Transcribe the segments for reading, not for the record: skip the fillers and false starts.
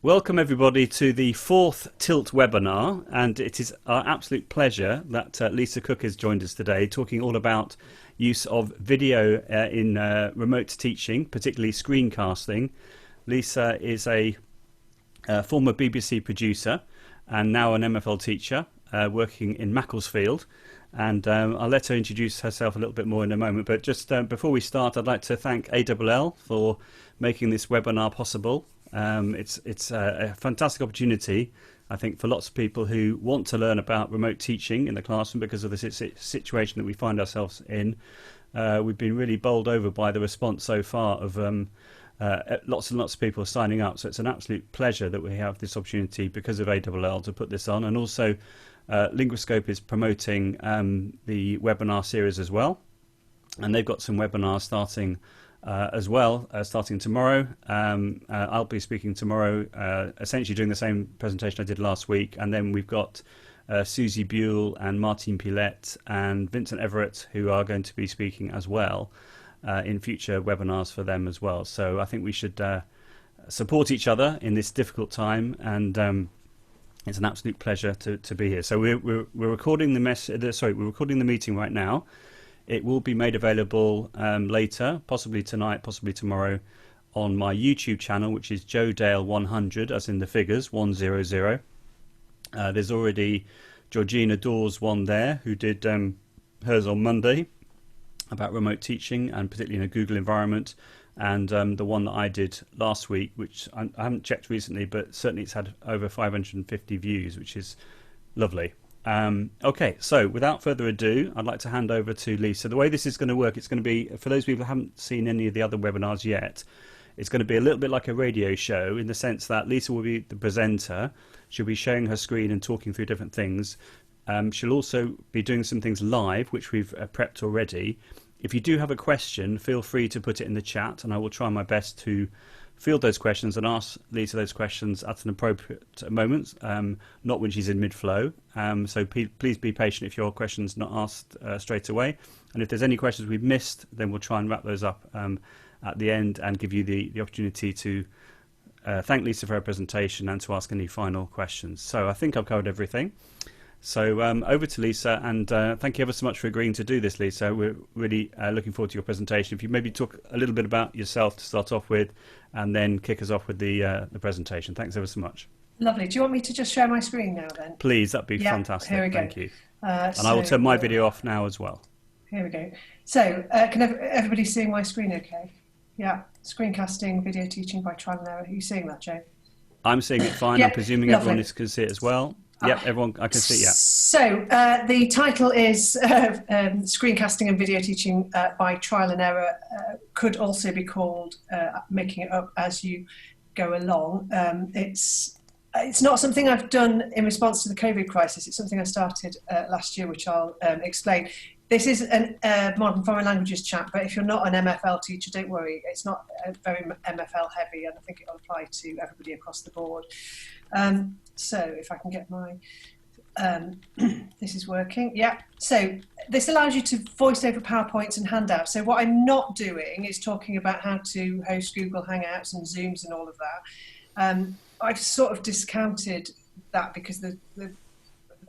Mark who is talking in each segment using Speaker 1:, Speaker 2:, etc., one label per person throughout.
Speaker 1: Welcome everybody to the fourth Tilt webinar, and it is our absolute pleasure that Lissa Cook has joined us today, talking all about use of video in remote teaching, particularly screencasting. Lissa is a former BBC producer and now an MFL teacher working in Macclesfield, and I'll let her introduce herself a little bit more in a moment, but just before we start, I'd like to thank ALL for making this webinar possible. It's a fantastic opportunity, I think, for lots of people who want to learn about remote teaching in the classroom because of the situation that we find ourselves in. We've been really bowled over by the response so far of lots and lots of people signing up, so it's an absolute pleasure that we have this opportunity because of ALL to put this on, and also Linguascope is promoting the webinar series as well, and they've got some webinars starting as well, starting tomorrow. I'll be speaking tomorrow, essentially doing the same presentation I did last week, and then we've got Susie Buell and Martin Pilette and Vincent Everett who are going to be speaking as well in future webinars for them as well. So I think we should support each other in this difficult time, and it's an absolute pleasure to be here. So we're recording we're recording the meeting right now. It will be made available later, possibly tonight, possibly tomorrow, on my YouTube channel, which is Joe Dale 100, as in the figures 100. There's already Georgina Dawes one there, who did hers on Monday about remote teaching, and particularly in a Google environment, and the one that I did last week, which I haven't checked recently, but certainly it's had over 550 views, which is lovely. Okay, so without further ado, I'd like to hand over to Lissa. The way this is going to work, it's going to be, for those people who haven't seen any of the other webinars yet, it's going to be a little bit like a radio show in the sense that Lissa will be the presenter. She'll be showing her screen and talking through different things. She'll also be doing some things live, which we've prepped already. If you do have a question, feel free to put it in the chat, and I will try my best to field those questions and ask Lissa those questions at an appropriate moment, not when she's in mid-flow. So please be patient if your question's not asked straight away. And if there's any questions we've missed, then we'll try and wrap those up at the end and give you the opportunity to thank Lissa for her presentation and to ask any final questions. So I think I've covered everything. So over to Lissa, and thank you ever so much for agreeing to do this, Lissa. We're really looking forward to your presentation. If you maybe talk a little bit about yourself to start off with, and then kick us off with the presentation. Thanks ever so much.
Speaker 2: Lovely. Do you want me to just share my screen now then?
Speaker 1: Please, that'd be fantastic.
Speaker 2: Here we go.
Speaker 1: Thank you. And I will turn my video off now as well.
Speaker 2: Here we go. So can everybody see my screen okay? Yeah. Screencasting, video teaching by trial and error. Are you seeing that, Joe?
Speaker 1: I'm seeing it fine.
Speaker 2: Yeah,
Speaker 1: I'm presuming
Speaker 2: lovely.
Speaker 1: everyone can see it as well. Yep, everyone, I can see, yeah.
Speaker 2: So the title is Screencasting and Video Teaching by Trial and Error, could also be called Making It Up As You Go Along. It's not something I've done in response to the COVID crisis. It's something I started last year, which I'll explain. This is a modern foreign languages chat, but if you're not an MFL teacher, don't worry. It's not very MFL heavy, and I think it'll apply to everybody across the board. So if I can get my, this is working, yeah. So this allows you to voice over PowerPoints and handouts. So what I'm not doing is talking about how to host Google Hangouts and Zooms and all of that. I've sort of discounted that because the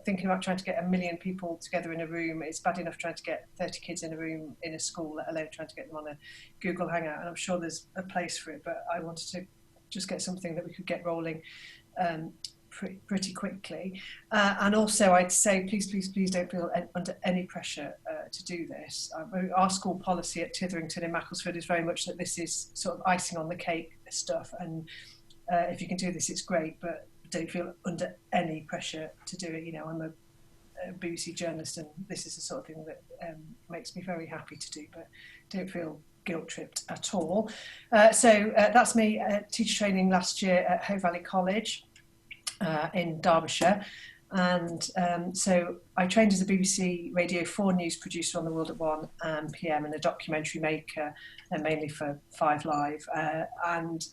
Speaker 2: thinking about trying to get 1 million people together in a room, it's bad enough trying to get 30 kids in a room in a school, let alone trying to get them on a Google Hangout. And I'm sure there's a place for it, but I wanted to just get something that we could get rolling pretty quickly. And also I'd say, please don't feel under any pressure to do this. Our school policy at Tytherington in Macclesfield is very much that this is sort of icing on the cake stuff. And if you can do this, it's great, but don't feel under any pressure to do it. You know, I'm a BBC journalist, and this is the sort of thing that makes me very happy to do, but don't feel guilt-tripped at all. So that's me teacher training last year at Hoe Valley College in Derbyshire. And so I trained as a BBC Radio 4 news producer on The World at 1 PM and a documentary maker, mainly for 5 Live, and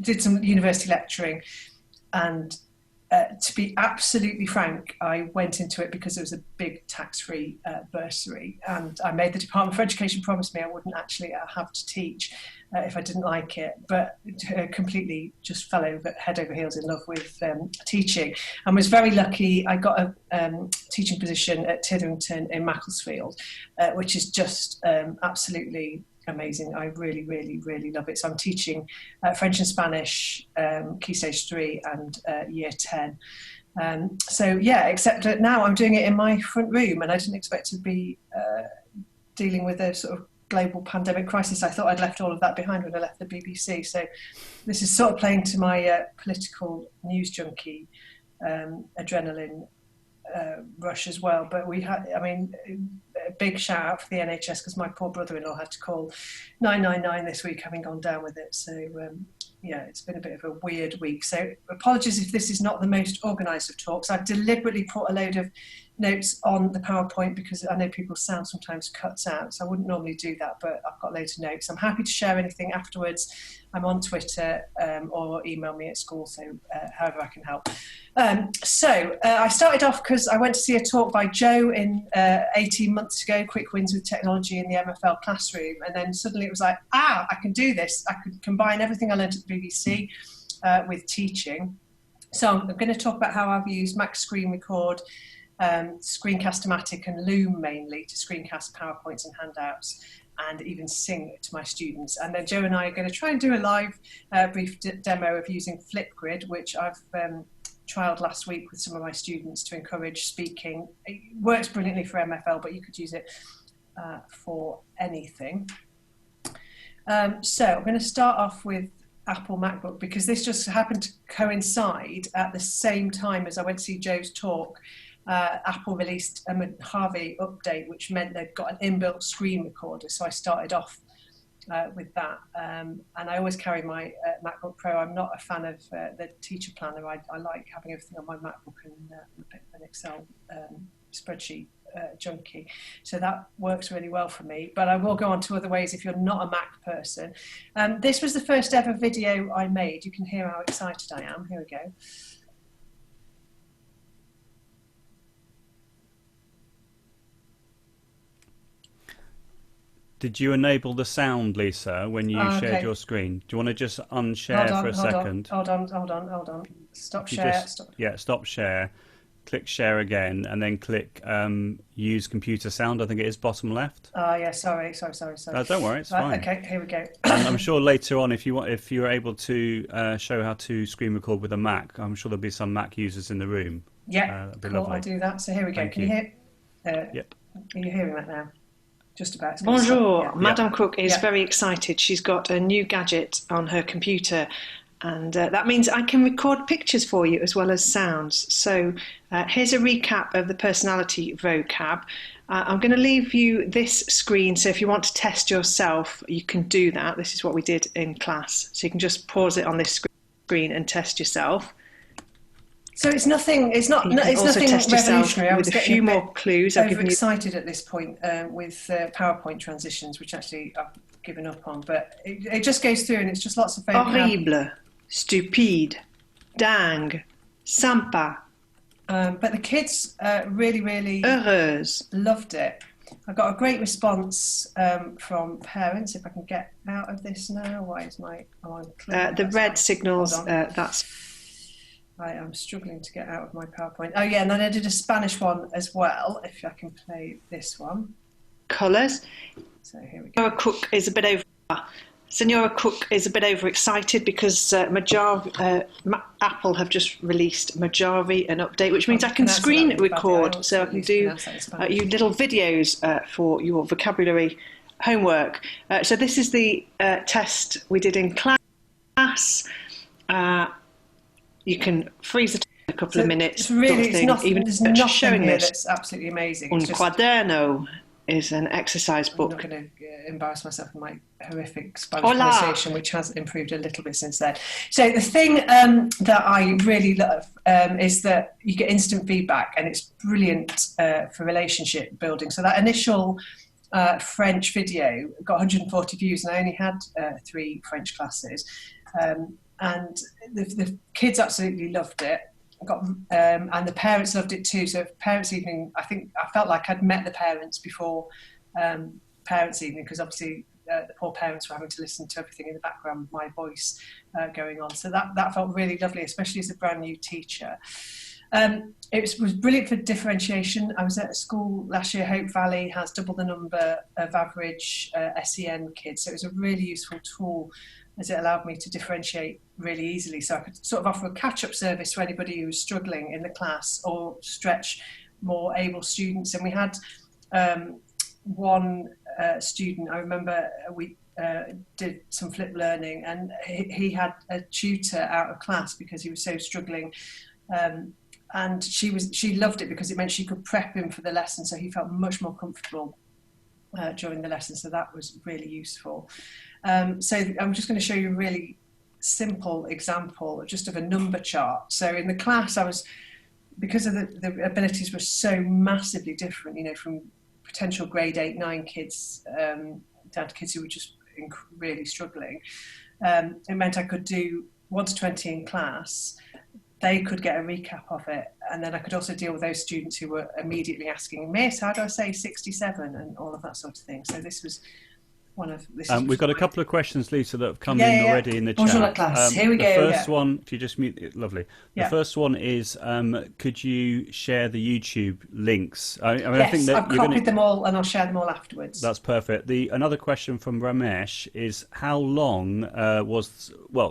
Speaker 2: did some university lecturing, and to be absolutely frank, I went into it because it was a big tax-free bursary, and I made the Department for Education promise me I wouldn't actually have to teach if I didn't like it, but completely just fell head over heels in love with teaching, and was very lucky. I got a teaching position at Tytherington in Macclesfield, which is just absolutely amazing. I really, really, really love it. So I'm teaching French and Spanish, Key Stage 3 and Year 10. So yeah, except that now I'm doing it in my front room, and I didn't expect to be dealing with a sort of global pandemic crisis. I thought I'd left all of that behind when I left the BBC. So this is sort of playing to my political news junkie adrenaline rush as well. But we had, I mean, a big shout out for the NHS, because my poor brother-in-law had to call 999 this week, having gone down with it. So yeah, it's been a bit of a weird week. So apologies if this is not the most organised of talks. I've deliberately put a load of notes on the PowerPoint because I know people's sound sometimes cuts out, so I wouldn't normally do that, but I've got loads of notes. I'm happy to share anything afterwards. I'm on Twitter or email me at school, so however I can help. I started off because I went to see a talk by Joe in 18 months ago, Quick Wins with Technology in the MFL Classroom, and then suddenly it was like, I can do this. I could combine everything I learned at the BBC with teaching. So I'm going to talk about how I've used Mac Screen Record, Screencast-O-Matic and Loom mainly to screencast PowerPoints and handouts, and even sing to my students. And then Joe and I are going to try and do a live brief demo of using Flipgrid, which I've trialled last week with some of my students to encourage speaking. It works brilliantly for MFL, but you could use it for anything. So I'm going to start off with Apple MacBook, because this just happened to coincide at the same time as I went to see Joe's talk. Apple released a Mojave update, which meant they'd got an inbuilt screen recorder. So I started off with that. And I always carry my MacBook Pro. I'm not a fan of the teacher planner. I like having everything on my MacBook and an Excel spreadsheet junkie. So that works really well for me. But I will go on to other ways if you're not a Mac person. This was the first ever video I made. You can hear how excited I am. Here we go.
Speaker 1: Did you enable the sound, Lisa, when you shared your screen? Do you want to just unshare for a second?
Speaker 2: Hold on. Stop share.
Speaker 1: Stop share. Click share again, and then click use computer sound. I think it is bottom left.
Speaker 2: Yeah, sorry.
Speaker 1: No, don't worry, it's fine.
Speaker 2: Okay, here we go.
Speaker 1: I'm sure later on, if you're able to show how to screen record with a Mac, I'm sure there'll be some Mac users in the room.
Speaker 2: Yeah,
Speaker 1: that'd be
Speaker 2: cool.
Speaker 1: lovely.
Speaker 2: I'll do that. So here we go.
Speaker 1: Thank
Speaker 2: Can
Speaker 1: you.
Speaker 2: you hear?
Speaker 1: Yep.
Speaker 2: Are you hearing that now? Just about.
Speaker 3: Bonjour.
Speaker 2: Yeah.
Speaker 3: Madame Cook is very excited. She's got a new gadget on her computer, and that means I can record pictures for you as well as sounds. So here's a recap of the personality vocab. I'm going to leave you this screen, so if you want to test yourself, you can do that. This is what we did in class. So you can just pause it on this screen and test yourself.
Speaker 2: So it's nothing. It's not. It's
Speaker 3: also
Speaker 2: nothing
Speaker 3: test yourself
Speaker 2: revolutionary. I was
Speaker 3: with a
Speaker 2: getting
Speaker 3: few more clues. I've given you.
Speaker 2: Excited at this point with PowerPoint transitions, which actually I've given up on. But it just goes through, and it's just lots of
Speaker 3: Horrible, stupide, dingue, sympa.
Speaker 2: But the kids really
Speaker 3: heureuse
Speaker 2: loved it. I got a great response from parents. If I can get out of this now, why is my
Speaker 3: the red signals? That's.
Speaker 2: I am struggling to get out of my PowerPoint. Oh yeah, and then I did a Spanish one as well. If I can play this one.
Speaker 3: Colours.
Speaker 2: So here we go.
Speaker 3: Senora Cook is a bit overexcited because Apple have just released Mojave, an update, which means I can screen record, so I can do you little videos for your vocabulary homework. So this is the test we did in class. You can freeze it in a couple of minutes.
Speaker 2: It's really,
Speaker 3: there's nothing
Speaker 2: showing here that's absolutely amazing.
Speaker 3: Un Quaderno is an exercise book.
Speaker 2: I'm not going to embarrass myself in my horrific Spanish pronunciation, which has improved a little bit since then. So the thing that I really love is that you get instant feedback, and it's brilliant for relationship building. So that initial French video got 140 views, and I only had 3 French classes. And the kids absolutely loved it. and the parents loved it too. So parents' evening, I think I felt like I'd met the parents before parents' evening, because obviously the poor parents were having to listen to everything in the background with my voice going on. So that felt really lovely, especially as a brand new teacher. It was brilliant for differentiation. I was at a school last year, Hope Valley has double the number of average SEN kids. So it was a really useful tool, as it allowed me to differentiate really easily. So I could sort of offer a catch-up service to anybody who was struggling in the class, or stretch more able students. And we had one student, I remember we did some flip learning, and he had a tutor out of class because he was so struggling. And she loved it because it meant she could prep him for the lesson, so he felt much more comfortable during the lesson. So that was really useful. So I'm just going to show you a really simple example just of a number chart. So in the class, because of the abilities were so massively different, you know, from potential grade 8, 9 kids down to kids who were just really struggling. It meant I could do 1 to 20 in class. They could get a recap of it, and then I could also deal with those students who were immediately asking, Miss, how do I say 67, and all of that sort of thing. So this was one of this.
Speaker 1: We've got a couple of questions, Lisa, that have come in already in the
Speaker 2: Bonjour
Speaker 1: chat.
Speaker 2: class. Here we go.
Speaker 1: The first one, if you just mute it, lovely. The first one is, could you share the YouTube links?
Speaker 2: Yes,
Speaker 1: I think that
Speaker 2: I've copied them all, and I'll share them all afterwards.
Speaker 1: That's perfect. Another question from Ramesh is, how long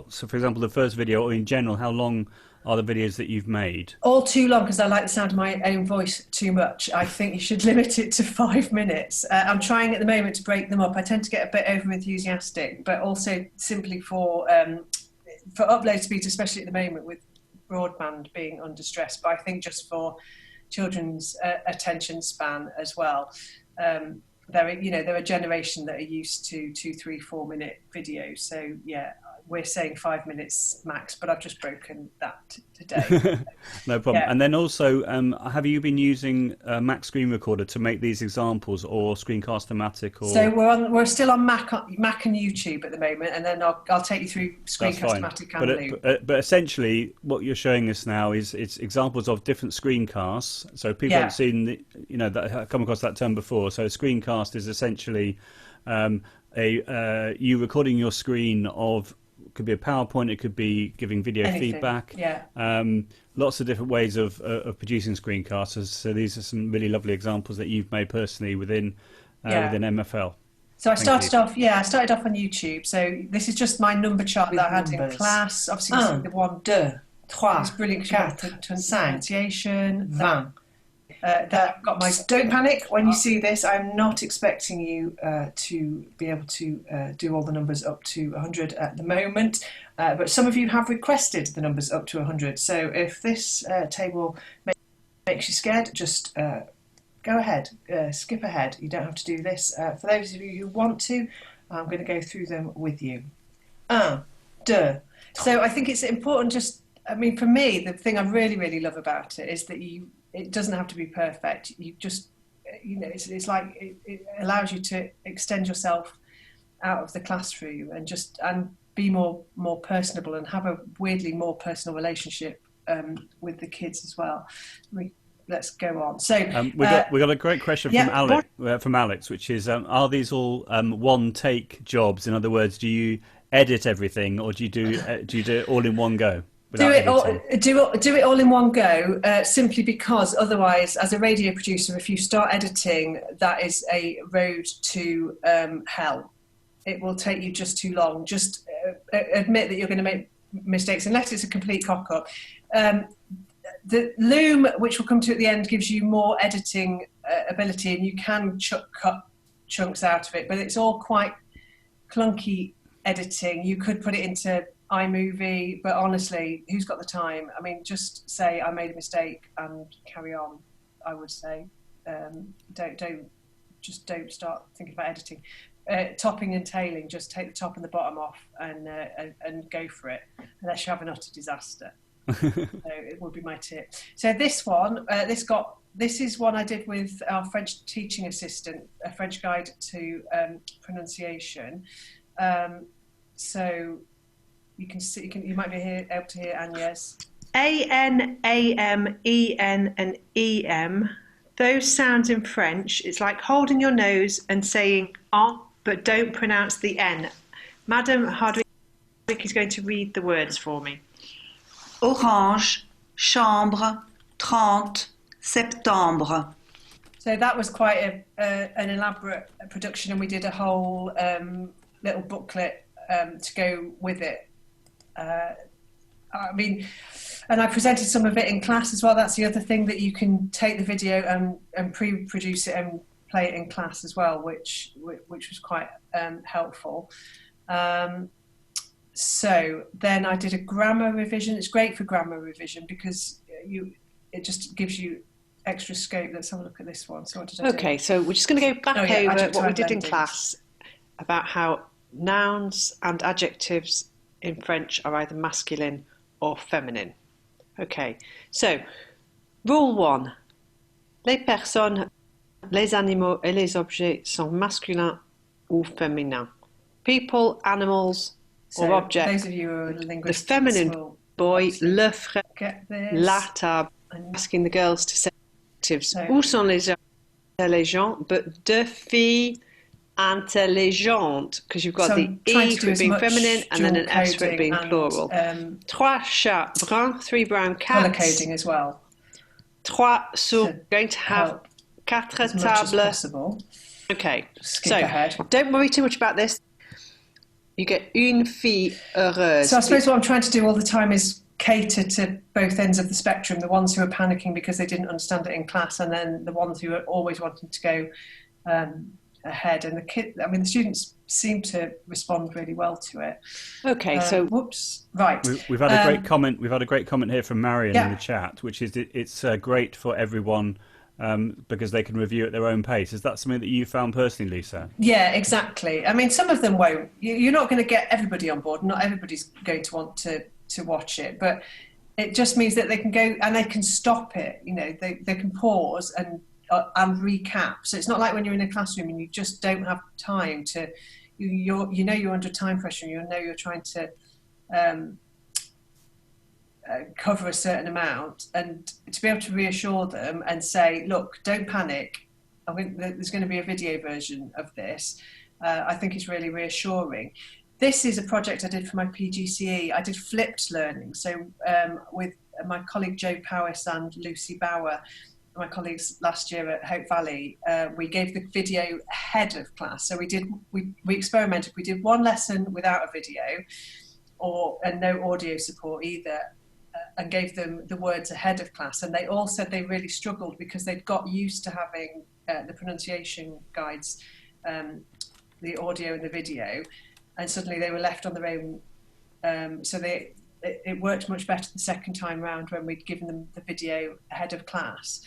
Speaker 1: so for example, the first video, or in general, how long are the videos that you've made? All
Speaker 2: too long, because I like the sound of my own voice too much. I think you should limit it to 5 minutes. I'm trying at the moment to break them up. I tend to get a bit over enthusiastic, but also simply for upload speed, especially at the moment with broadband being under stress. But I think just for children's attention span as well. They're a generation that are used to 2, 3, 4 minute videos. So yeah, we're saying 5 minutes max, but I've just broken that today.
Speaker 1: No problem. Yeah. And then also, have you been using Mac Screen Recorder to make these examples, or Screencast-O-Matic? Or...
Speaker 2: So we're still on Mac and YouTube at the moment, and then I'll take you through Screencast-O-Matic and Loom.
Speaker 1: But essentially, what you're showing us now is it's examples of different screencasts. So people haven't seen, that have come across that term before. So a screencast is essentially you recording your screen of. Could be a PowerPoint, it could be giving video feedback.
Speaker 2: Yeah.
Speaker 1: Lots of different ways of producing screencasts. So these are some really lovely examples that you've made personally within MFL.
Speaker 2: So I started off on YouTube. So this is just my number chart that I had in class. Obviously, the 1, 2, 3, it's brilliant pronunciation.
Speaker 3: 20.
Speaker 2: Got my.
Speaker 3: Don't panic when you see this. I'm not expecting you to be able to do all the numbers up to 100 at the moment, but some of you have requested the numbers up to 100. So if this table makes you scared, just go ahead, skip ahead. You don't have to do this. For those of you who want to, I'm going to go through them with you. 1, 2.
Speaker 2: So I think it's important. For me, the thing I really, really love about it is that it doesn't have to be perfect. You just, it's like it allows you to extend yourself out of the classroom and be more personable and have a weirdly more personal relationship with the kids as well. Let's go on. So
Speaker 1: we got a great question from Alex, which is, are these all one take jobs? In other words, do you edit everything, or do you do it all in one go?
Speaker 2: Do it all in one go, simply because otherwise, as a radio producer, if you start editing, that is a road to hell. It will take you just too long. Just admit that you're going to make mistakes, unless it's a complete cock-up. The Loom, which we'll come to at the end, gives you more editing ability, and you can cut chunks out of it, but it's all quite clunky editing. You could put it into iMovie, but honestly, who's got the time? Just say I made a mistake and carry on. I would say, don't start thinking about editing, topping and tailing. Just take the top and the bottom off and go for it, unless you have an utter disaster. So it would be my tip. So this one, this is one I did with our French teaching assistant, a French guide to pronunciation. So. You can see. You might be able to hear Agnes.
Speaker 3: A-N, A-M, E-N and E-M, those sounds in French, it's like holding your nose and saying en, but don't pronounce the N. Madam Hardwick is going to read the words for me.
Speaker 4: Orange, chambre, 30, septembre.
Speaker 2: So that was quite an elaborate production, and we did a whole little booklet to go with it. I mean, and I presented some of it in class as well. That's the other thing, that you can take the video and pre-produce it and play it in class as well, which was quite helpful. So then I did a grammar revision. It's great for grammar revision because it just gives you extra scope. Let's have a look at this one. So what did I do?
Speaker 3: Okay, so we're just going to go back over what we did in
Speaker 2: blending.
Speaker 3: class about how nouns and adjectives in French are either masculine or feminine. Okay, so rule 1. Les personnes, les animaux et les objets sont masculins ou féminins. People, animals or objects.
Speaker 2: Those of you who are linguists,
Speaker 3: the feminine boy, le frère, la table, asking the girls to say adjectives. Où sont les intelligents, but deux filles intelligentes, because you've got the E for it being feminine and then an S for it being plural. Trois chats bruns, 3 brown cats.
Speaker 2: Colour coding as well.
Speaker 3: Trois souris, going to have quatre tables. Okay, so
Speaker 2: ahead.
Speaker 3: Don't worry too much about this. You get une fille heureuse.
Speaker 2: So I suppose what I'm trying to do all the time is cater to both ends of the spectrum, the ones who are panicking because they didn't understand it in class, and then the ones who are always wanting to go ahead. And the students seem to respond really well to it.
Speaker 3: Okay, so
Speaker 2: whoops, right.
Speaker 1: We've had a great comment. We've had a great comment here from Marion in the chat, which is it's great for everyone. Because they can review at their own pace. Is that something that you found personally, Lisa?
Speaker 2: Yeah, exactly. I mean, some of them won't. You're not going to get everybody on board. Not everybody's going to want to watch it, but it just means that they can go and they can stop it. You know, they can pause and recap. So it's not like when you're in a classroom and you just don't have time to. You're under time pressure. You're trying to. Cover a certain amount, and to be able to reassure them and say, look, don't panic, I think there's going to be a video version of this. I think it's really reassuring. This is a project I did for my PGCE. I did flipped learning, so with my colleague Jo Powys and Lucy Bower, my colleagues last year at Hope Valley, we gave the video ahead of class. So we experimented. We did one lesson without a video and no audio support either, and gave them the words ahead of class, and they all said they really struggled because they'd got used to having the pronunciation guides, the audio and the video, and suddenly they were left on their own. So it worked much better the second time round when we'd given them the video ahead of class.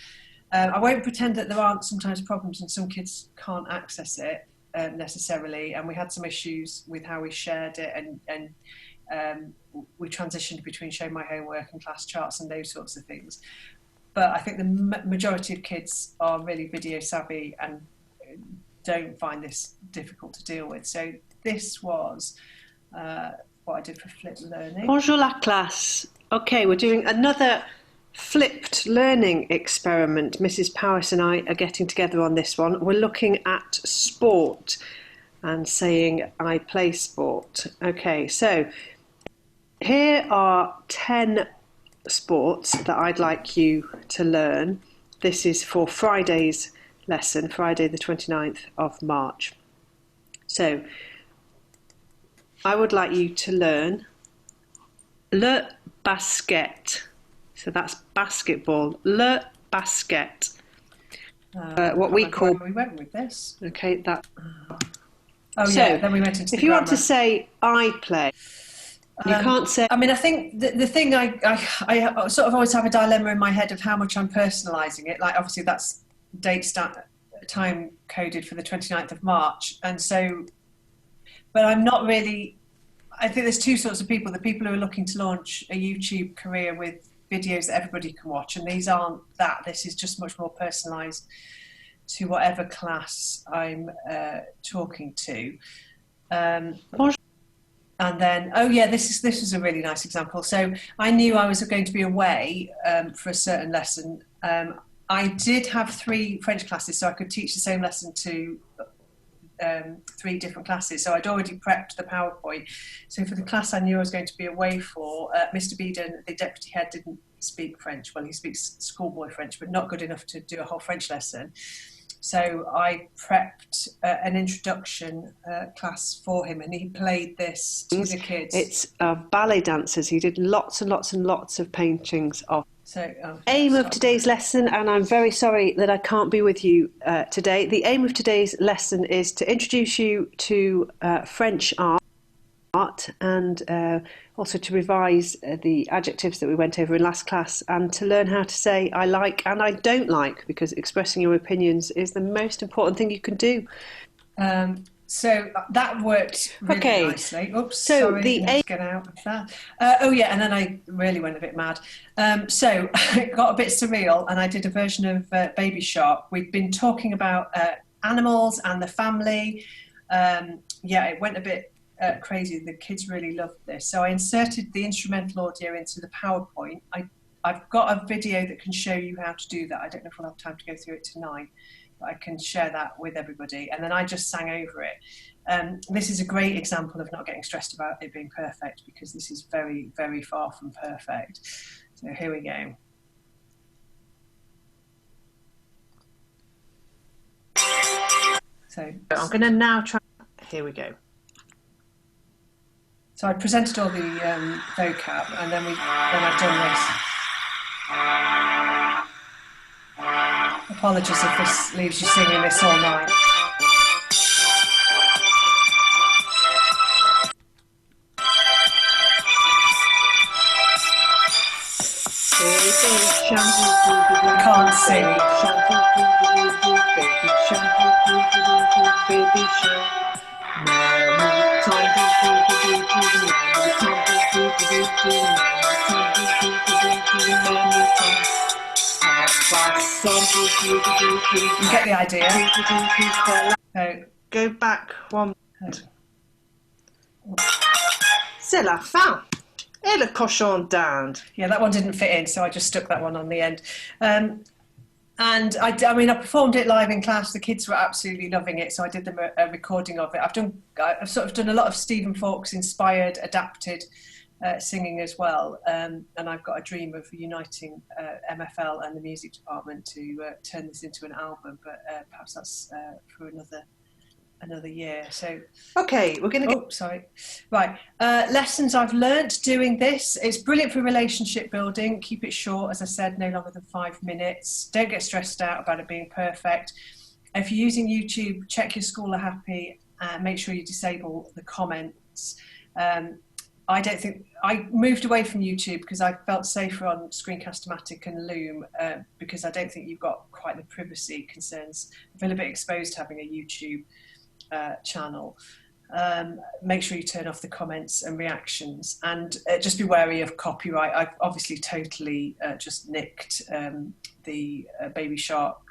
Speaker 2: I won't pretend that there aren't sometimes problems and some kids can't access it necessarily, and we had some issues with how we shared it, and we transitioned between show my homework and class charts and those sorts of things. But I think the majority of kids are really video savvy and don't find this difficult to deal with. So this was what I did for flipped learning.
Speaker 3: Bonjour la classe. Okay, we're doing another flipped learning experiment. Mrs. Powys and I are getting together on this one. We're looking at sport and saying I play sport. Okay, so here are 10 sports that I'd like you to learn. This is for Friday's lesson, Friday the 29th of March. So I would like you to learn le basket. So that's basketball. Le basket. What we call.
Speaker 2: We went with this.
Speaker 3: Okay, that.
Speaker 2: Oh so, yeah. Then we went into.
Speaker 3: If you want to say I play. You can't say.
Speaker 2: I mean, I think the thing I sort of always have a dilemma in my head of how much I'm personalising it. Like, obviously, that's time coded for the 29th of March. And so, but I'm not really, I think there's two sorts of people. The people who are looking to launch a YouTube career with videos that everybody can watch. And these aren't that. This is just much more personalised to whatever class I'm talking to. And then, oh yeah, this is a really nice example. So I knew I was going to be away for a certain lesson. I did have 3 French classes, so I could teach the same lesson to 3 different classes. So I'd already prepped the PowerPoint. So for the class I knew I was going to be away for, Mr. Beeden, the deputy head, didn't speak French. Well, he speaks schoolboy French, but not good enough to do a whole French lesson. So I prepped an introduction class for him, and he played this to the kids.
Speaker 5: It's ballet dancers. He did lots and lots and lots of paintings of.
Speaker 2: So,
Speaker 5: aim of today's lesson, and I'm very sorry that I can't be with you today. The aim of today's lesson is to introduce you to French art and also to revise the adjectives that we went over in last class, and to learn how to say I like and I don't like, because expressing your opinions is the most important thing you can do.
Speaker 2: So that worked really nicely. Oops,
Speaker 5: so
Speaker 2: sorry, let's get out of that. Oh yeah, and then I really went a bit mad. So it got a bit surreal, and I did a version of Baby Shark. We've been talking about animals and the family. Yeah, it went a bit crazy. The kids really loved this. So I inserted the instrumental audio into the PowerPoint. I've got a video that can show you how to do that. I don't know if we'll have time to go through it tonight, but I can share that with everybody. And then I just sang over it. This is a great example of not getting stressed about it being perfect, because this is very, very far from perfect. So here we go. So I'm going to now try. Here we go. So I presented all the vocab, and then I've done this. Apologies if this leaves you singing this all night. I can't You get the idea. So,
Speaker 5: go back one. C'est la fin. Et le cochon d'Inde.
Speaker 2: Yeah, that one didn't fit in, so I just stuck that one on the end. And I mean, I performed it live in class. The kids were absolutely loving it, so I did them a recording of it. I've sort of done a lot of Stephen Fawkes inspired, adapted singing as well. And I've got a dream of uniting MFL and the music department to turn this into an album, but perhaps that's for another year. So
Speaker 5: okay, we're going to
Speaker 2: go. Sorry. Right. Lessons I've learnt doing this. It's brilliant for relationship building. Keep it short, as I said, no longer than 5 minutes. Don't get stressed out about it being perfect. If you're using YouTube, check your school are happy. Make sure you disable the comments. I moved away from YouTube because I felt safer on Screencast-O-Matic and Loom, because I don't think you've got quite the privacy concerns. I feel a bit exposed having a YouTube channel. Make sure you turn off the comments and reactions, and just be wary of copyright. I've obviously totally just nicked the Baby Shark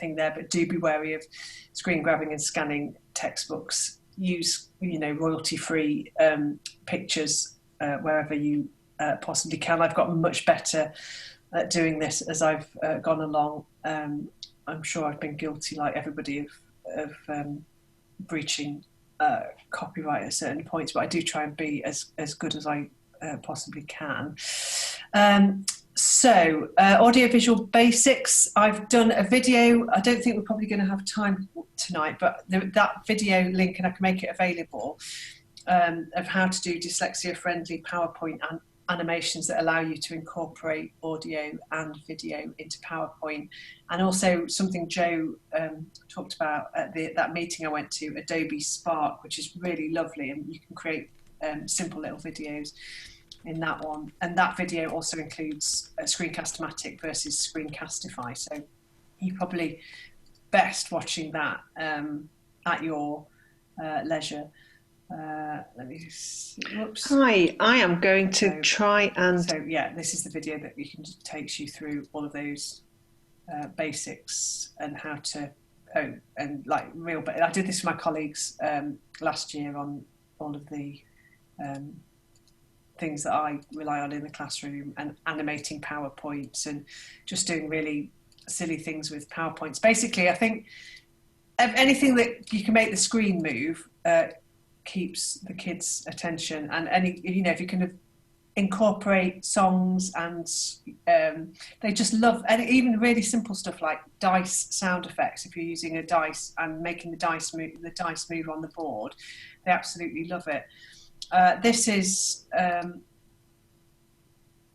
Speaker 2: thing there, but do be wary of screen grabbing and scanning textbooks. Use royalty-free pictures wherever you possibly can. I've gotten much better at doing this as I've gone along. I'm sure I've been guilty, like everybody, of breaching copyright at certain points, but I do try and be as good as I possibly can. So audiovisual basics, I've done a video. I don't think we're probably going to have time tonight, but that video link, and I can make it available, of how to do dyslexia friendly PowerPoint animations that allow you to incorporate audio and video into PowerPoint. And also something Joe talked about at that meeting I went to, Adobe Spark, which is really lovely, and you can create simple little videos in that one. And that video also includes Screencast-O-Matic versus Screencastify, so you're probably best watching that at your leisure. Let me see. Whoops.
Speaker 5: Hi, I am going to try and...
Speaker 2: So yeah, this is the video that takes you through all of those basics and how to, I did this with my colleagues last year on all of the things that I rely on in the classroom, and animating PowerPoints and just doing really silly things with PowerPoints. Basically, I think anything that you can make the screen move keeps the kids' attention, and if you can incorporate songs, and they just love, and even really simple stuff like dice sound effects. If you're using a dice and making the dice move on the board, they absolutely love it. This is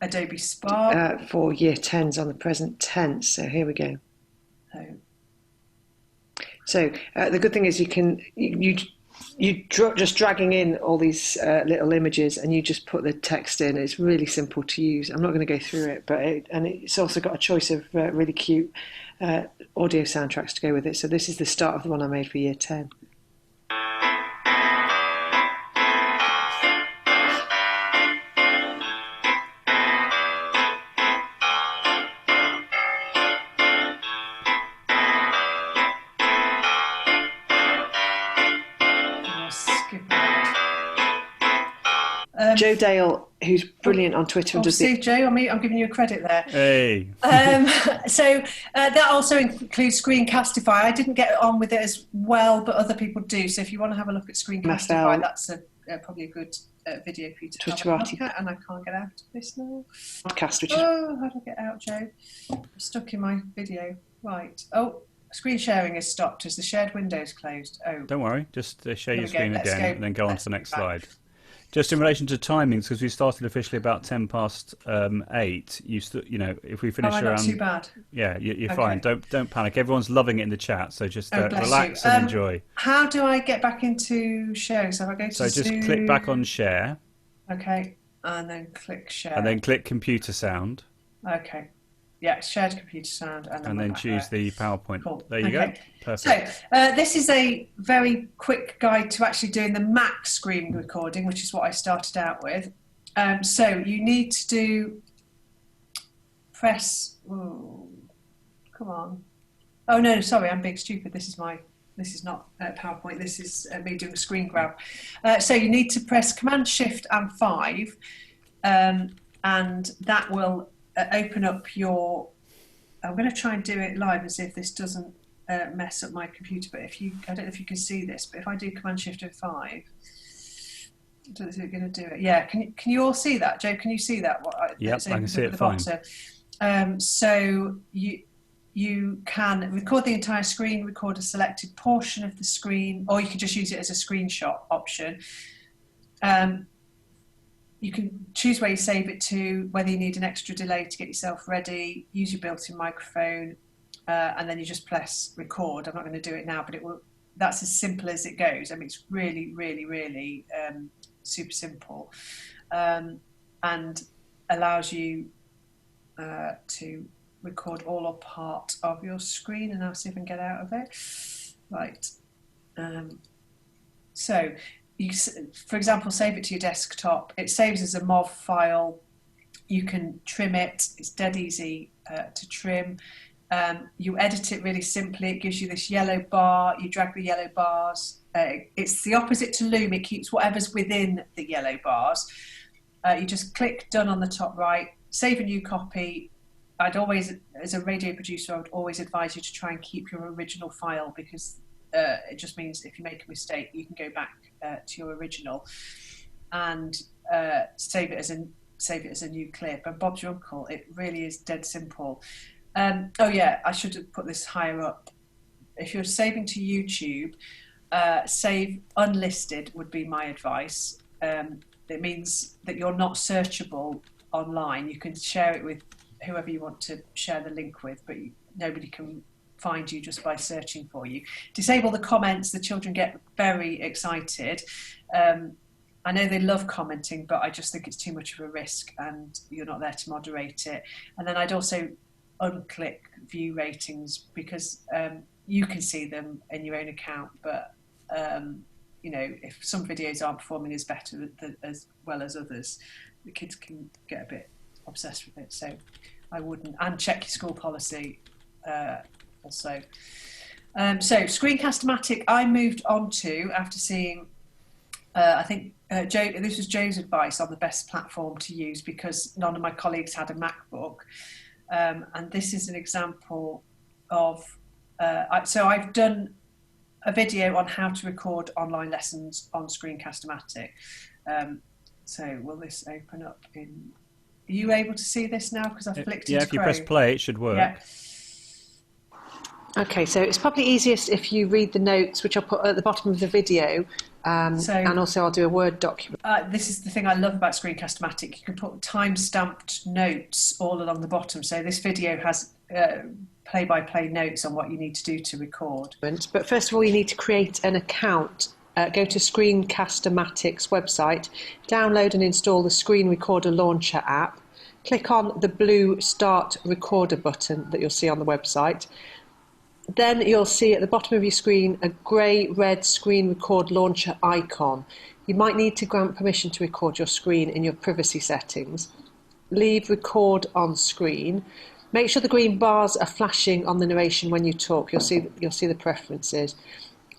Speaker 2: Adobe Spark
Speaker 3: for year 10s on the present tense. So here we go. So the good thing is just dragging in all these little images, and you just put the text in. It's really simple to use. I'm not going to go through it, but it's also got a choice of really cute audio soundtracks to go with it. So this is the start of the one I made for year 10. Joe Dale, who's brilliant on Twitter. And
Speaker 2: see, Joe, I'm giving you a credit there.
Speaker 1: Hey.
Speaker 2: So that also includes Screencastify. I didn't get on with it as well, but other people do. So if you want to have a look at Screencastify, that's probably a good video for you to have a look at. And I can't get out of this now.
Speaker 3: Podcast,
Speaker 2: how do I get out, Joe? I'm stuck in my video. Right. Oh, screen sharing is stopped as the shared window is closed. Oh.
Speaker 1: Don't worry. Just share your screen again and then go on to the next slide. Just in relation to timings, because we started officially about 8:10. If we finish around,
Speaker 2: not too bad.
Speaker 1: Yeah, you're fine. Don't panic. Everyone's loving it in the chat, so just relax and enjoy.
Speaker 2: How do I get back into sharing? So if I go to
Speaker 1: just click back on share.
Speaker 2: Okay, and then click share.
Speaker 1: And then click computer sound.
Speaker 2: Okay. Yeah, shared computer sound.
Speaker 1: And then choose the PowerPoint.
Speaker 2: Cool.
Speaker 1: There you go. Perfect.
Speaker 2: So this is a very quick guide to actually doing the Mac screen recording, which is what I started out with. So you need to press... Ooh, come on. Oh, no, sorry, I'm being stupid. This is not PowerPoint. This is me doing a screen grab. So you need to press Command Shift and 5, and that will... open up your... I'm going to try and do it live and see if this doesn't mess up my computer. But I don't know if you can see this, but if I do Command Shift and 5, I don't know if it's going to do it. Yeah, can you all see that, Joe? Can you see that?
Speaker 1: Yep, I can see it fine.
Speaker 2: So you can record the entire screen, record a selected portion of the screen, or you can just use it as a screenshot option. You can choose where you save it to, whether you need an extra delay to get yourself ready, use your built-in microphone, and then you just press record. I'm not going to do it now, but that's as simple as it goes. I mean, it's really, really, really super simple, and allows you to record all or part of your screen. And I'll see if I can get out of it. Right. So... you, for example, save it to your desktop. It saves as a MOV file. You can trim it. It's dead easy to trim. You edit it really simply. It gives you this yellow bar. You drag the yellow bars. It's the opposite to Loom. It keeps whatever's within the yellow bars. You just click Done on the top right. Save a new copy. I'd always, as a radio producer, I would always advise you to try and keep your original file, because it just means if you make a mistake, you can go back to your original and save it as a new clip. And Bob's your uncle. It really is dead simple. Oh yeah, I should have put this higher up. If you're saving to YouTube, save unlisted would be my advice. It means that you're not searchable online. You can share it with whoever you want to share the link with, but nobody can find you just by searching for you. Disable the comments. The children get very excited. I know they love commenting, but I just think it's too much of a risk and you're not there to moderate it. And then I'd also unclick view ratings, because you can see them in your own account, but you know, if some videos aren't performing as well as others, the kids can get a bit obsessed with it. So I wouldn't. And check your school policy also. So Screencast-O-Matic I moved on to after seeing I think this was Joe's advice on the best platform to use, because none of my colleagues had a MacBook. And this is an example of, so I've done a video on how to record online lessons on Screencast-O-Matic. So will this open up in, are you able to see this now? Because I've flicked it.
Speaker 1: Yeah, if you press play, it should work.
Speaker 2: Yeah.
Speaker 5: Okay, so it's probably easiest if you read the notes, which I'll put at the bottom of the video, and also I'll do a Word document.
Speaker 2: This is the thing I love about Screencast-O-Matic. You can put time-stamped notes all along the bottom. So this video has play-by-play notes on what you need to do to record.
Speaker 5: But first of all, you need to create an account. Go to Screencast-O-Matic's website, download and install the Screen Recorder Launcher app, click on the blue Start Recorder button that you'll see on the website. Then you'll see at the bottom of your screen a grey-red Screen Record Launcher icon. You might need to grant permission to record your screen in your privacy settings. Leave Record on Screen. Make sure the green bars are flashing on the narration when you talk. You'll see the preferences.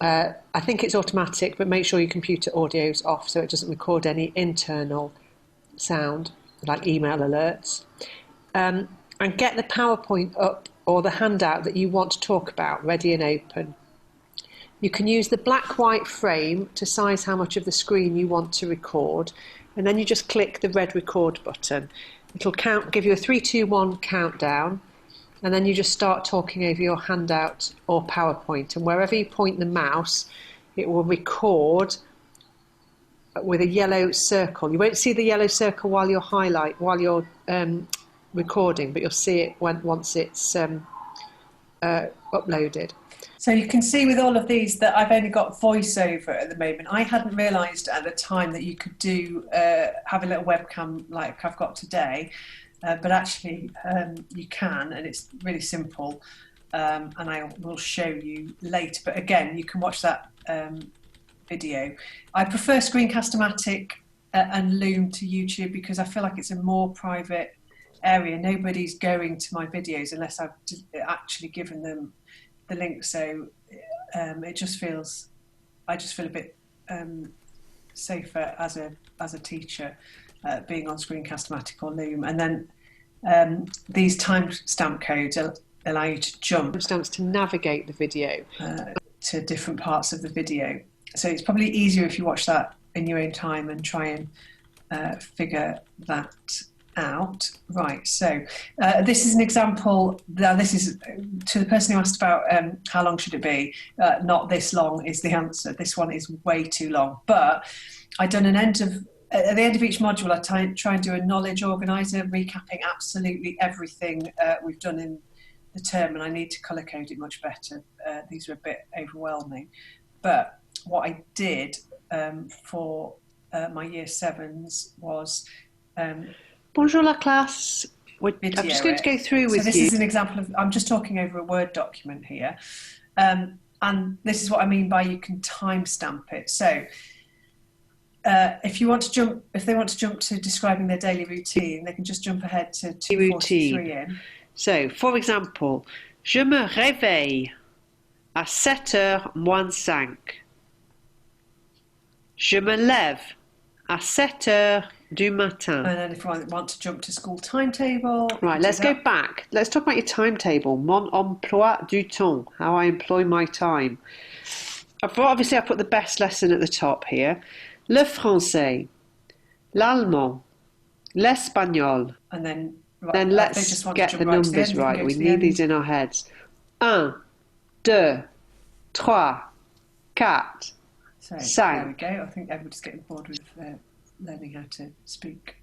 Speaker 5: I think it's automatic, but make sure your computer audio is off so it doesn't record any internal sound, like email alerts. And get the PowerPoint up, or the handout that you want to talk about, ready and open. You can use the black-white frame to size how much of the screen you want to record, and then you just click the red record button. It'll give you a 3, 2, 1 countdown, and then you just start talking over your handout or PowerPoint, and wherever you point the mouse, it will record with a yellow circle. You won't see the yellow circle while you're recording, but you'll see it once it's uploaded.
Speaker 2: So you can see with all of these that I've only got voiceover at the moment. I hadn't realised at the time that you could do have a little webcam like I've got today, but actually you can, and it's really simple, and I will show you later. But again, you can watch that video. I prefer Screencast-O-Matic and Loom to YouTube because I feel like it's a more private area. Nobody's going to my videos unless I've actually given them the link. So I just feel a bit safer as a teacher being on Screencast-O-Matic or Loom. And then these timestamp codes allow you to jump
Speaker 5: Timestamps to navigate the video
Speaker 2: to different parts of the video. So it's probably easier if you watch that in your own time and try and figure that out. Right, so this is an example. This is to the person who asked about how long should it be. Not this long is the answer. This one is way too long. But I've done at the end of each module, I try and do a knowledge organiser, recapping absolutely everything we've done in the term, and I need to colour code it much better. These are a bit overwhelming. But what I did for my year 7s was
Speaker 5: Bonjour la classe. I'm just going to go through with you.
Speaker 2: So this is an example of, I'm just talking over a Word document here. And this is what I mean by you can timestamp it. So if they want to jump to describing their daily routine, they can just jump ahead to 2:43 in.
Speaker 5: So, for example, je me réveille à 7h moins 5. Je me lève à 7h du matin.
Speaker 2: And then if I want to jump to school timetable.
Speaker 5: Right, let's go back. Let's talk about your timetable. Mon emploi du temps, how I employ my time. Obviously, I put the best lesson at the top here. Le français, l'allemand, l'espagnol.
Speaker 2: And then
Speaker 5: let's get the numbers right. We need these in our heads. 1, 2, 3, 4, 5.
Speaker 2: There we go. I think everybody's getting bored with learning how to speak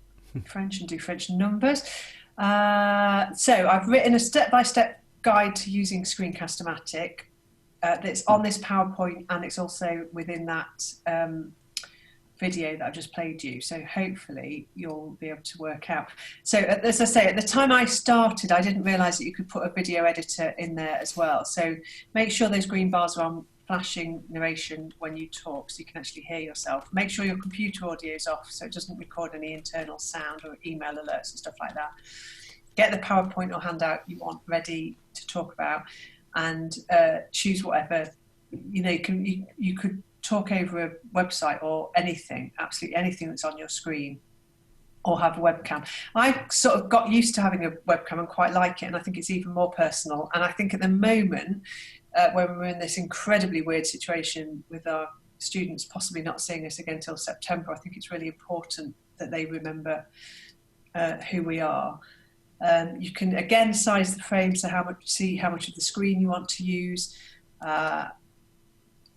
Speaker 2: French and do French numbers. So I've written a step-by-step guide to using Screencast-O-Matic that's on this PowerPoint, and it's also within that video that I've just played you. So hopefully you'll be able to work out. So as I say, at the time I started, I didn't realise that you could put a video editor in there as well. So make sure those green bars are on flashing narration when you talk so you can actually hear yourself. Make sure your computer audio is off so it doesn't record any internal sound or email alerts and stuff like that. Get the PowerPoint or handout you want ready to talk about, and choose whatever. You could talk over a website or anything, absolutely anything that's on your screen, or have a webcam. I sort of got used to having a webcam and quite like it, and I think it's even more personal. And I think at the moment, when we're in this incredibly weird situation with our students possibly not seeing us again till September, I think it's really important that they remember who we are. You can again size the frame, so see how much of the screen you want to use.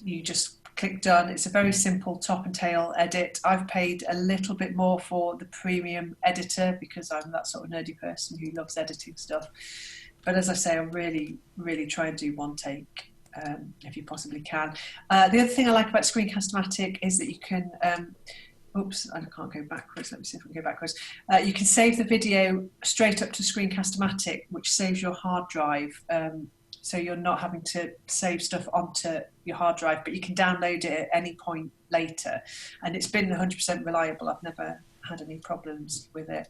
Speaker 2: You just click done. It's a very simple top and tail edit. I've paid a little bit more for the premium editor because I'm that sort of nerdy person who loves editing stuff. But as I say, I'm really, really try and do one take if you possibly can. The other thing I like about Screencast-O-Matic is that you can, oops, I can't go backwards. Let me see if I can go backwards. You can save the video straight up to Screencast-O-Matic, which saves your hard drive. So you're not having to save stuff onto your hard drive, but you can download it at any point later. And it's been 100% reliable. I've never had any problems with it.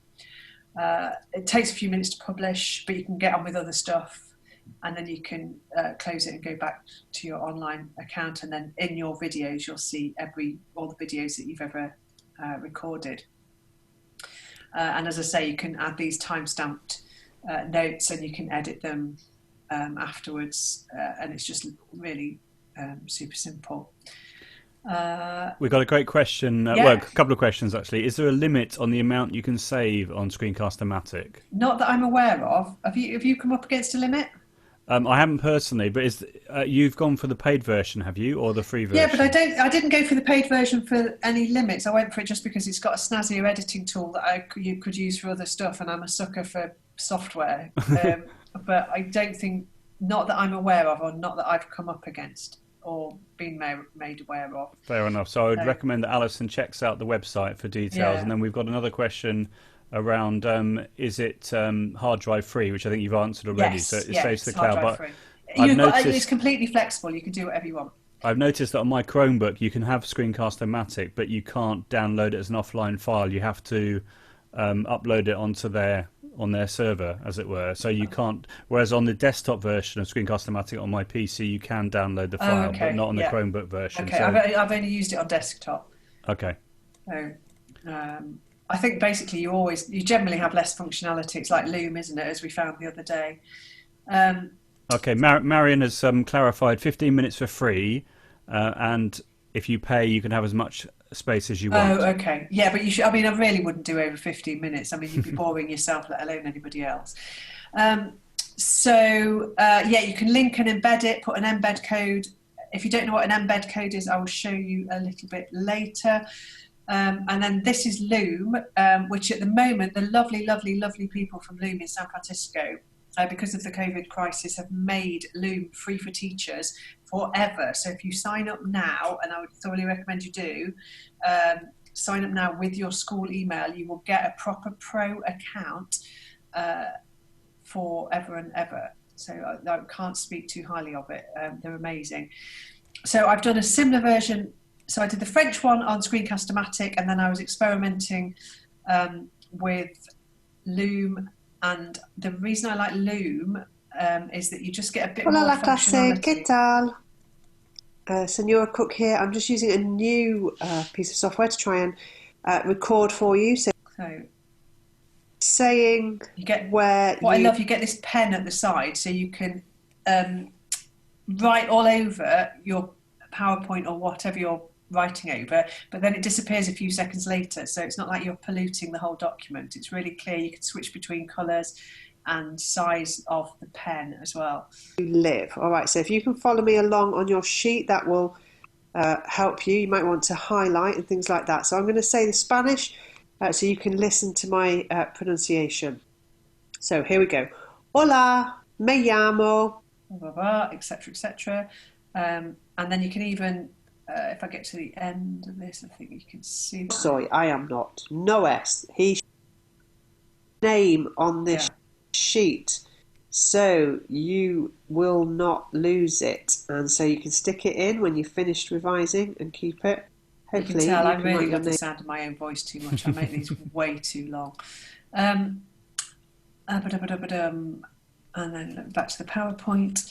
Speaker 2: It takes a few minutes to publish, but you can get on with other stuff. And then you can close it and go back to your online account. And then in your videos, you'll see all the videos that you've ever recorded. And as I say, you can add these time-stamped notes and you can edit them afterwards, and it's just really super simple.
Speaker 1: We've got a great question, well, a couple of questions actually. Is there a limit on the amount you can save on Screencast-O-Matic?
Speaker 2: Not that I'm aware of. Have you come up against a limit?
Speaker 1: I haven't personally, but you've gone for the paid version, have you, or the free version?
Speaker 2: Yeah, but I didn't go for the paid version for any limits. I went for it just because it's got a snazzier editing tool that you could use for other stuff, and I'm a sucker for software. But I don't think, not that I'm aware of, or not that I've come up against or been made aware of.
Speaker 1: Fair enough. So I would recommend that Alison checks out the website for details. And then we've got another question around, is it hard drive free, which I think you've answered already.
Speaker 2: Yes,
Speaker 1: so it saves the
Speaker 2: hard
Speaker 1: cloud.
Speaker 2: drive free. It's completely flexible. You can do whatever you want.
Speaker 1: I've noticed that on my Chromebook, you can have Screencast-O-Matic, but you can't download it as an offline file. You have to upload it onto on their server, as it were. So you can't, whereas on the desktop version of Screencast-O-Matic on my PC, you can download the file, but not on the Chromebook version.
Speaker 2: Okay,
Speaker 1: so,
Speaker 2: I've only used it on desktop.
Speaker 1: Okay.
Speaker 2: So I think basically you generally have less functionality. It's like Loom, isn't it, as we found the other day.
Speaker 1: Okay, Marion has clarified 15 minutes for free, and if you pay, you can have as much space as you want.
Speaker 2: Oh, okay. Yeah, but you should. I mean, I really wouldn't do over 15 minutes. I mean, you'd be boring yourself, let alone anybody else. You can link and embed it, put an embed code. If you don't know what an embed code is, I will show you a little bit later. And then this is Loom, which at the moment, the lovely, lovely, lovely people from Loom in San Francisco, because of the COVID crisis, have made Loom free for teachers forever. So if you sign up now, and I would thoroughly recommend you do, sign up now with your school email, you will get a proper pro account forever and ever. So I can't speak too highly of it. They're amazing. So I've done a similar version. So I did the French one on Screencast-O-Matic, and then I was experimenting with Loom. And the reason I like Loom is that you just get a bit more
Speaker 5: Hola la clase,
Speaker 2: functionality.
Speaker 5: ¿qué tal? Senora Cook here. I'm just using a new piece of software to try and record for you. So saying
Speaker 2: you get
Speaker 5: where
Speaker 2: what I love, you get this pen at the side, so you can write all over your PowerPoint or whatever you're writing over, but then it disappears a few seconds later, so it's not like you're polluting the whole document. It's really clear. You can switch between colours and size of the pen as well.
Speaker 5: you live. All right, so if you can follow me along on your sheet, that will help you. You might want to highlight and things like that. So I'm going to say the Spanish so you can listen to my pronunciation. So here we go. Hola, me llamo,
Speaker 2: etc., etc. And then you can even if I get to the end of this, I think you can see that.
Speaker 5: soy, I am not, no S, he, name on this sheet, so you will not lose it, and so you can stick it in when you've finished revising and keep it. Hopefully,
Speaker 2: you can tell I really love the sound of my own voice too much. I make these way too long. And then back to the PowerPoint.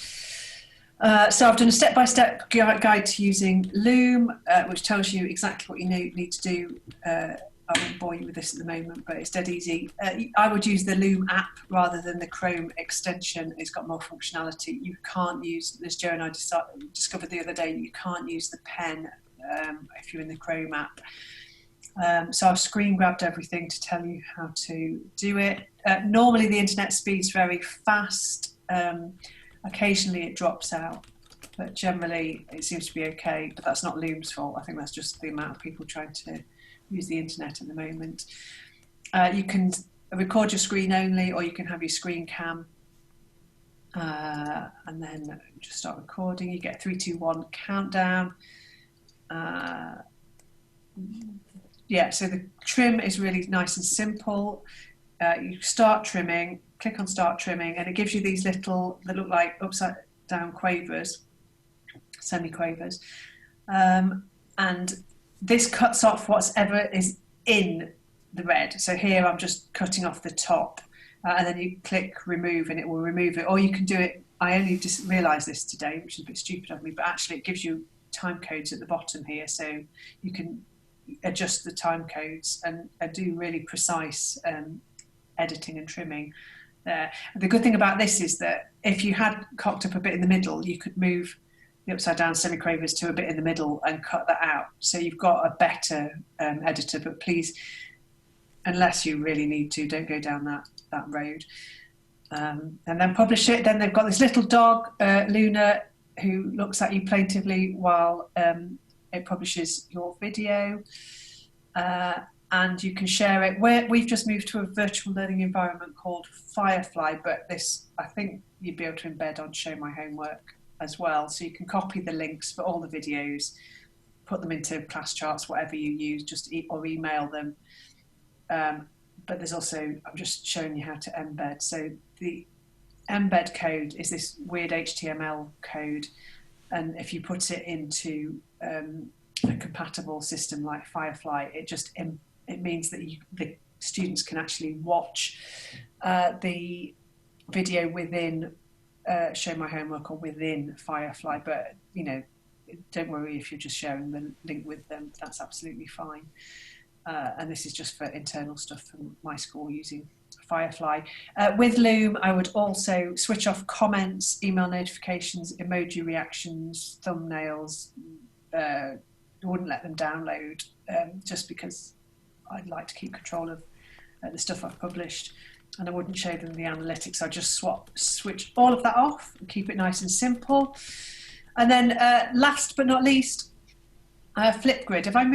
Speaker 2: So I've done a step-by-step guide to using Loom, which tells you exactly what you need to do. I won't bore you with this at the moment, but it's dead easy. I would use the Loom app rather than the Chrome extension. It's got more functionality. You can't use, as Joe and I discovered the other day, you can't use the pen if you're in the Chrome app. So I've screen grabbed everything to tell you how to do it. Normally the internet speed's very fast. Occasionally it drops out, but generally it seems to be okay. But that's not Loom's fault. I think that's just the amount of people trying to use the internet at the moment. You can record your screen only, or you can have your screen cam, and then just start recording. You get 3, 2, 1 countdown. Yeah, so the trim is really nice and simple. You start trimming, click on start trimming, and it gives you these little, that look like upside down quavers, semi-quavers. And this cuts off whatever is in the red. So here I'm just cutting off the top, and then you click remove and it will remove it. Or you can do it, I only just realised this today, which is a bit stupid of me, but actually it gives you time codes at the bottom here, so you can adjust the time codes and do really precise editing and trimming there. The good thing about this is that if you had cocked up a bit in the middle, you could move the upside down semi-quavers to a bit in the middle and cut that out. So you've got a better editor, but please, unless you really need to, don't go down that road. And then publish it. Then they've got this little dog, Luna, who looks at you plaintively while it publishes your video. And you can share it. We've just moved to a virtual learning environment called Firefly, but this, I think you'd be able to embed on Show My Homework as well. So you can copy the links for all the videos, put them into class charts, whatever you use, or email them. But there's also, I'm just showing you how to embed. So the embed code is this weird HTML code. And if you put it into a compatible system like Firefly, it means that the students can actually watch the video within Show My Homework or within Firefly. But, you know, don't worry if you're just sharing the link with them, that's absolutely fine. And this is just for internal stuff from my school using Firefly. With Loom, I would also switch off comments, email notifications, emoji reactions, thumbnails. I wouldn't let them download just because I'd like to keep control of the stuff I've published, and I wouldn't show them the analytics. I'd just switch all of that off and keep it nice and simple. And then last but not least, Flipgrid. Have I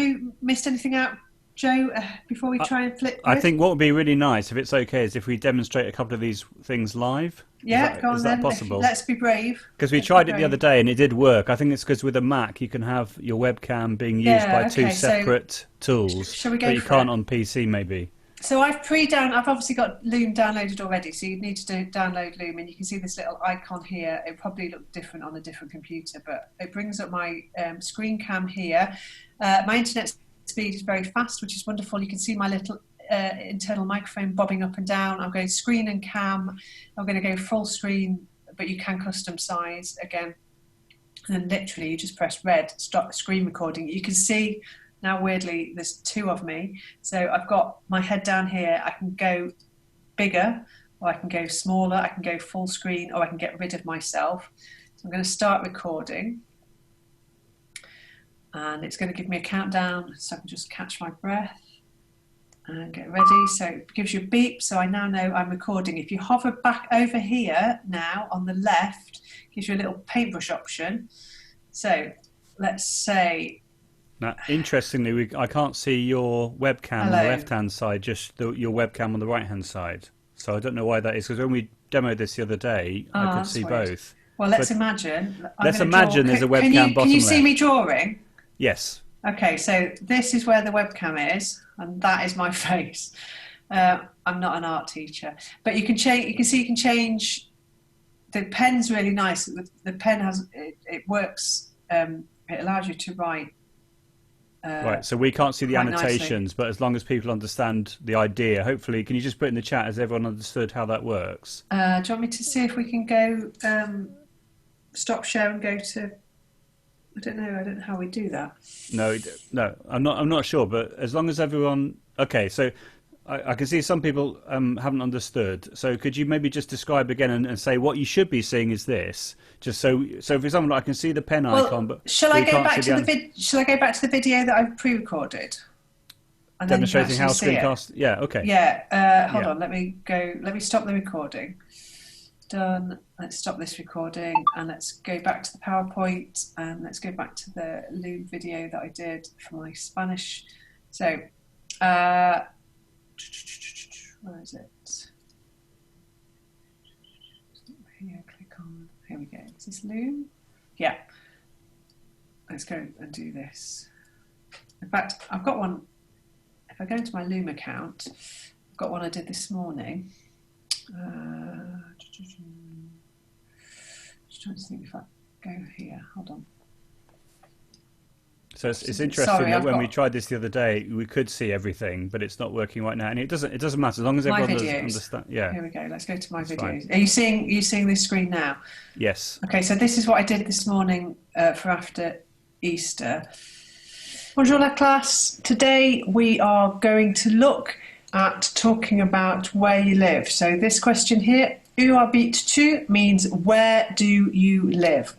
Speaker 2: missed anything out, Joe, before we try and Flipgrid?
Speaker 1: I think what would be really nice, if it's okay, is if we demonstrate a couple of these things live.
Speaker 2: Yeah, go on then.
Speaker 1: Is that possible?
Speaker 2: Let's be brave.
Speaker 1: Because we tried it the other day and it did work. I think it's because with a Mac you can have your webcam being used by two separate tools,
Speaker 2: shall we go
Speaker 1: but you can't on PC maybe.
Speaker 2: So I've obviously got Loom downloaded already, so you'd need to download Loom, and you can see this little icon here. It probably looked different on a different computer, but it brings up my screen cam here. My internet speed is very fast, which is wonderful. You can see my little internal microphone bobbing up and down. I'm going screen and cam. I'm going to go full screen, but you can custom size again. And then literally you just press red, stop screen recording. You can see now, weirdly, there's two of me. So I've got my head down here. I can go bigger, or I can go smaller. I can go full screen, or I can get rid of myself. So I'm going to start recording. And it's going to give me a countdown, so I can just catch my breath and get ready. So it gives you a beep, so I now know I'm recording. If you hover back over here now on the left, it gives you a little paintbrush option. So let's say...
Speaker 1: Now, interestingly, I can't see your webcam on the left-hand side, just your webcam on the right-hand side. So I don't know why that is, because when we demoed this the other day, I could see both.
Speaker 2: Well, let's imagine.
Speaker 1: Let's imagine there's a webcam bottom left.
Speaker 2: Can you see me drawing?
Speaker 1: Yes.
Speaker 2: Okay, so this is where the webcam is, and that is my face. I'm not an art teacher, but you can change. You can change. The pen's really nice. The pen it works. It allows you to write.
Speaker 1: Right, so we can't see the annotations,
Speaker 2: nicely.
Speaker 1: But as long as people understand the idea, hopefully, can you just put in the chat, has everyone understood how that works?
Speaker 2: Do you want me to see if we can go stop share and go to? I don't know how we do that.
Speaker 1: No, I'm not sure. But as long as everyone, okay. So I can see some people haven't understood. So could you maybe just describe again and say what you should be seeing is this? Just so for example, I can see the pen icon, but
Speaker 2: shall I go back to the video that I've pre-recorded? And
Speaker 1: demonstrating how Screencast. Yeah. Okay.
Speaker 2: Yeah. Hold on. Let me go. Let me stop the recording. Done. Let's stop this recording and let's go back to the PowerPoint and let's go back to the Loom video that I did for my Spanish. So, where is it? Here, click on. Here we go. Is this Loom? Yeah. Let's go and do this. In fact, I've got one. If I go into my Loom account, I've got one I did this morning. Just trying to think if I go here. Hold on.
Speaker 1: So it's interesting that when we tried this the other day, we could see everything, but it's not working right now, and it doesn't matter as long as everyone does understand. Yeah.
Speaker 2: Here we go. Let's go to my videos. Are you seeing this screen now?
Speaker 1: Yes.
Speaker 2: Okay. So this is what I did this morning for after Easter. Bonjour la classe. Today we are going to look at talking about where you live. So this question here, où habites-tu, means where do you live?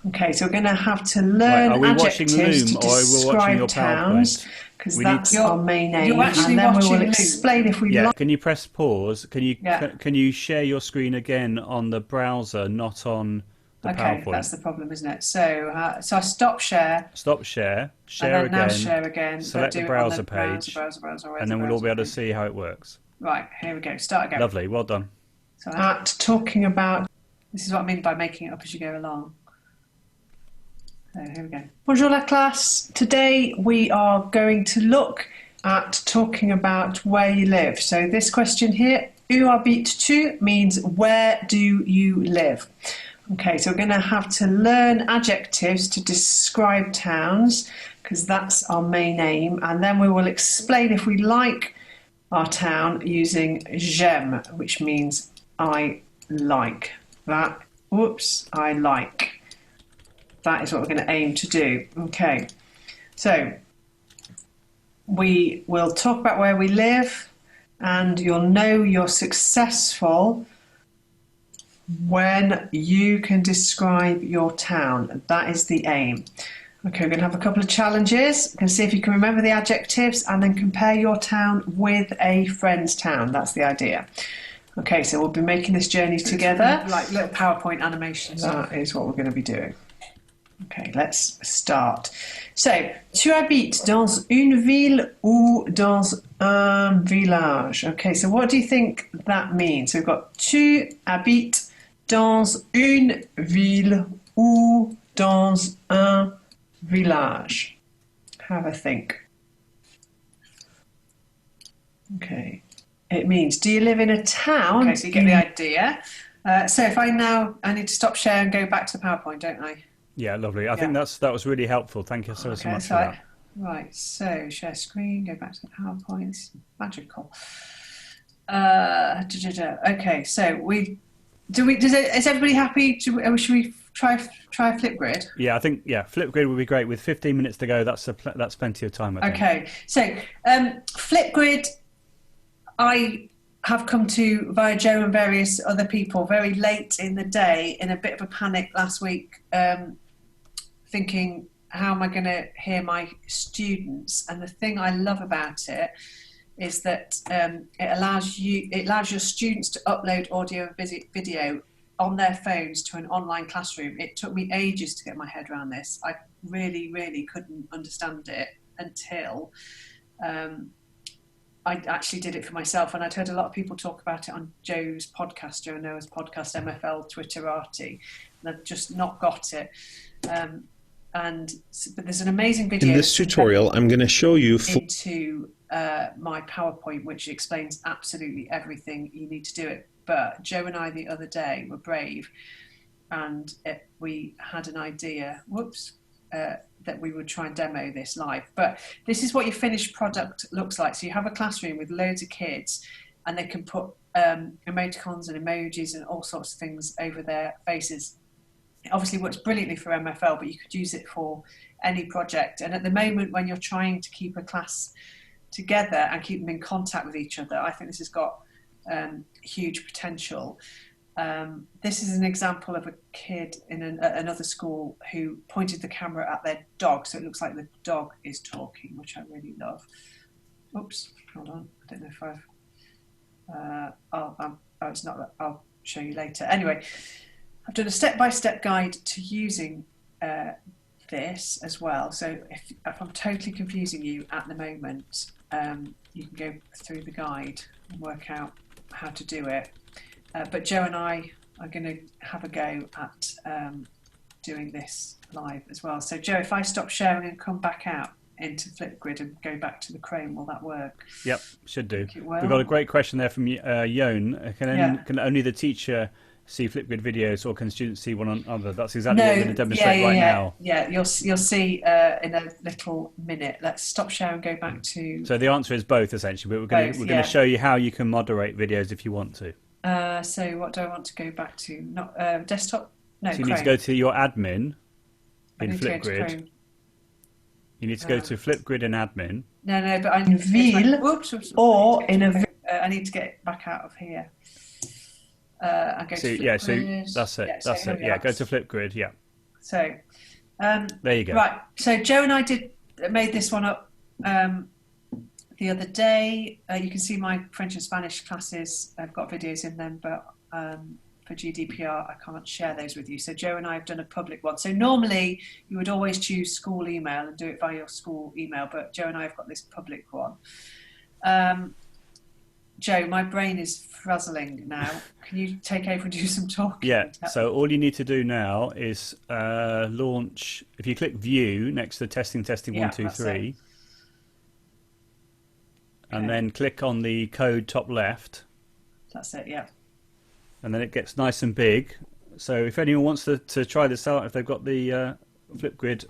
Speaker 2: Okay, so we're going to have to learn adjectives to describe towns, because that's our main aim. And then we will explain if we like.
Speaker 1: Can you press pause? Can you share your screen again on the browser, not on the PowerPoint?
Speaker 2: Okay, that's the problem, isn't it? So I stop share.
Speaker 1: Stop share. Share
Speaker 2: and then
Speaker 1: again.
Speaker 2: Now share again.
Speaker 1: Select the browser page. And then we'll all be able to see how it works.
Speaker 2: Right, here we go. Start again.
Speaker 1: Lovely, well done.
Speaker 2: So talking about, this is what I mean by making it up as you go along. So here we go. Bonjour la classe. Today we are going to look at talking about where you live. So this question here, où habites-tu, means where do you live? Okay, so we're going to have to learn adjectives to describe towns, because that's our main aim, and then we will explain if we like our town using j'aime, which means I like that. Whoops, I like. That is what we're going to aim to do. Okay, so we will talk about where we live, and you'll know you're successful when you can describe your town. That is the aim. Okay, we're going to have a couple of challenges. You can see if you can remember the adjectives and then compare your town with a friend's town. That's the idea. Okay, so we'll be making this journey together. Like little PowerPoint animations. That is what we're going to be doing. Okay, let's start. So, tu habites dans une ville ou dans un village? Okay, so what do you think that means? So we've got tu habites dans une ville ou dans un village. Have a think. Okay. It means, do you live in a town? Okay, so you get the idea. So if I need to stop share and go back to the PowerPoint, don't I?
Speaker 1: Yeah, lovely. I think that was really helpful. Thank you so much for that.
Speaker 2: Right, so share screen, go back to the PowerPoint. It's magical. Okay, so is everybody happy? Should we try Flipgrid?
Speaker 1: Yeah, I think Flipgrid would be great. With 15 minutes to go, that's plenty of time, I think.
Speaker 2: Okay, so Flipgrid, I have come to via Joe and various other people very late in the day, in a bit of a panic last week, thinking, how am I going to hear my students? And the thing I love about it is that it allows your students to upload audio and video on their phones to an online classroom. It took me ages to get my head around this. I really, really couldn't understand it until I actually did it for myself. And I'd heard a lot of people talk about it on Joe's podcast, Joe Noah's podcast, MFL Twitterati, and I've just not got it. But there's an amazing video.
Speaker 6: In this tutorial, I'm going to show you
Speaker 2: into my PowerPoint, which explains absolutely everything you need to do it. But Joe and I the other day were brave, and we had an idea. That we would try and demo this live. But this is what your finished product looks like. So you have a classroom with loads of kids, and they can put emoticons and emojis and all sorts of things over their faces. It obviously works brilliantly for MFL, but you could use it for any project. And at the moment, when you're trying to keep a class together and keep them in contact with each other, I think this has got huge potential. This is an example of a kid in another school who pointed the camera at their dog, so it looks like the dog is talking, which I really love. Oops, hold on. I don't know if I've... oh, it's not. I'll show you later. Anyway, I've done a step-by-step guide to using this as well. So if I'm totally confusing you at the moment, you can go through the guide and work out how to do it. But Joe and I are going to have a go at doing this live as well. So Joe, if I stop sharing and come back out into Flipgrid and go back to the Chrome, will that work?
Speaker 1: Yep, should do.
Speaker 2: We've
Speaker 1: got a great question there from Yon. Can only the teacher see Flipgrid videos, or can students see one another? That's exactly what we're going to demonstrate now.
Speaker 2: Yeah, you'll see in a little minute. Let's stop sharing and go back to...
Speaker 1: So the answer is both, essentially, but we're going to show you how you can moderate videos if you want to.
Speaker 2: So what do I want to go back to? Not desktop? No,
Speaker 1: so you
Speaker 2: Chrome.
Speaker 1: need to go to your admin in Flipgrid. You need to go to Flipgrid and admin.
Speaker 2: No, but I'm in Ville or in a... I need to get back out of here. And go to Flipgrid.
Speaker 1: So that's it.
Speaker 2: Yeah,
Speaker 1: that's it. Yeah, go to Flipgrid. Yeah.
Speaker 2: So
Speaker 1: there you go.
Speaker 2: Right. So Joe and I made this one up the other day. You can see my French and Spanish classes. I've got videos in them, but for GDPR, I can't share those with you. So Joe and I have done a public one. So normally you would always choose school email and do it via your school email, but Joe and I have got this public one. Joe, my brain is frazzling now. Can you take over and do some talking?
Speaker 1: Yeah, so all you need to do now is launch, if you click View next to testing 1, 2, 3, and then click on the code top left.
Speaker 2: That's it, yeah.
Speaker 1: And then it gets nice and big. So if anyone wants to try this out, if they've got the Flipgrid.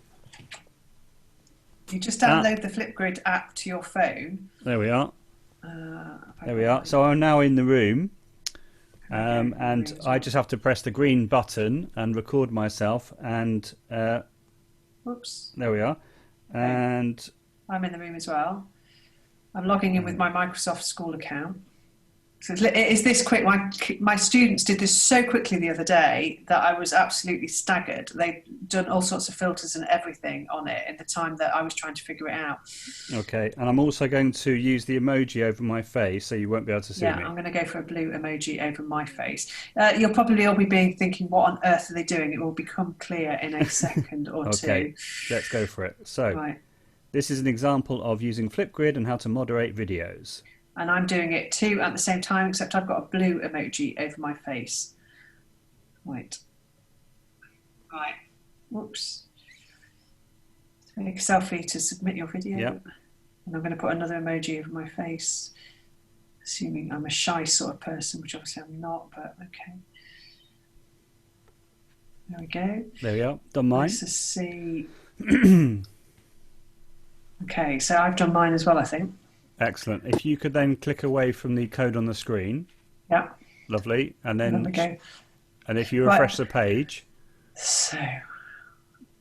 Speaker 2: You just download the Flipgrid app to your phone.
Speaker 1: There we are. There we are. So I'm now in the room, and I just have to press the green button and record myself. And
Speaker 2: oops,
Speaker 1: there we are. And
Speaker 2: I'm in the room as well. I'm logging in with my Microsoft School account. So it is this quick. My students did this so quickly the other day that I was absolutely staggered. They'd done all sorts of filters and everything on it in the time that I was trying to figure it out.
Speaker 1: Okay, and I'm also going to use the emoji over my face, so you won't be able to see me.
Speaker 2: Yeah, I'm going to go for a blue emoji over my face. You'll probably all be thinking, what on earth are they doing? It will become clear in a second or two.
Speaker 1: Okay, let's go for it. So, This is an example of using Flipgrid and how to moderate videos.
Speaker 2: And I'm doing it too at the same time, except I've got a blue emoji over my face. Right. Whoops. Take a selfie to submit your video.
Speaker 1: Yep.
Speaker 2: And I'm going to put another emoji over my face, assuming I'm a shy sort of person, which obviously I'm not, but okay. There we go.
Speaker 1: There we are. Done mine.
Speaker 2: Let's just see. Okay, so I've done mine as well, I think.
Speaker 1: Excellent. If you could then click away from the code on the screen.
Speaker 2: Yeah.
Speaker 1: Lovely. And then,
Speaker 2: there we go.
Speaker 1: And if you refresh the page.
Speaker 2: So,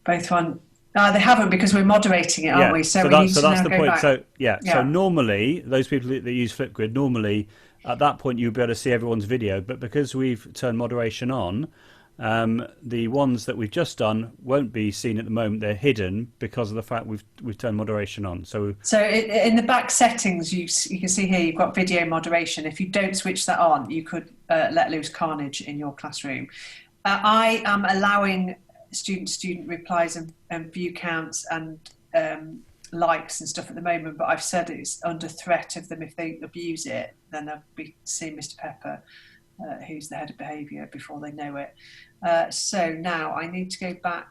Speaker 2: both one. They haven't, because we're moderating it, aren't we? So that's the point.
Speaker 1: Back. So normally, those people that use Flipgrid, normally at that point you'll be able to see everyone's video. But because we've turned moderation on, the ones that we've just done won't be seen at the moment. They're hidden because of the fact we've turned moderation on. So
Speaker 2: in the back settings, you can see here you've got video moderation. If you don't switch that on, you could let loose carnage in your classroom. I am allowing student replies and view counts and likes and stuff at the moment, but I've said it's under threat of them. If they abuse it, then they'll be seeing Mr. Pepper, who's the head of behaviour, before they know it. So now I need to go back.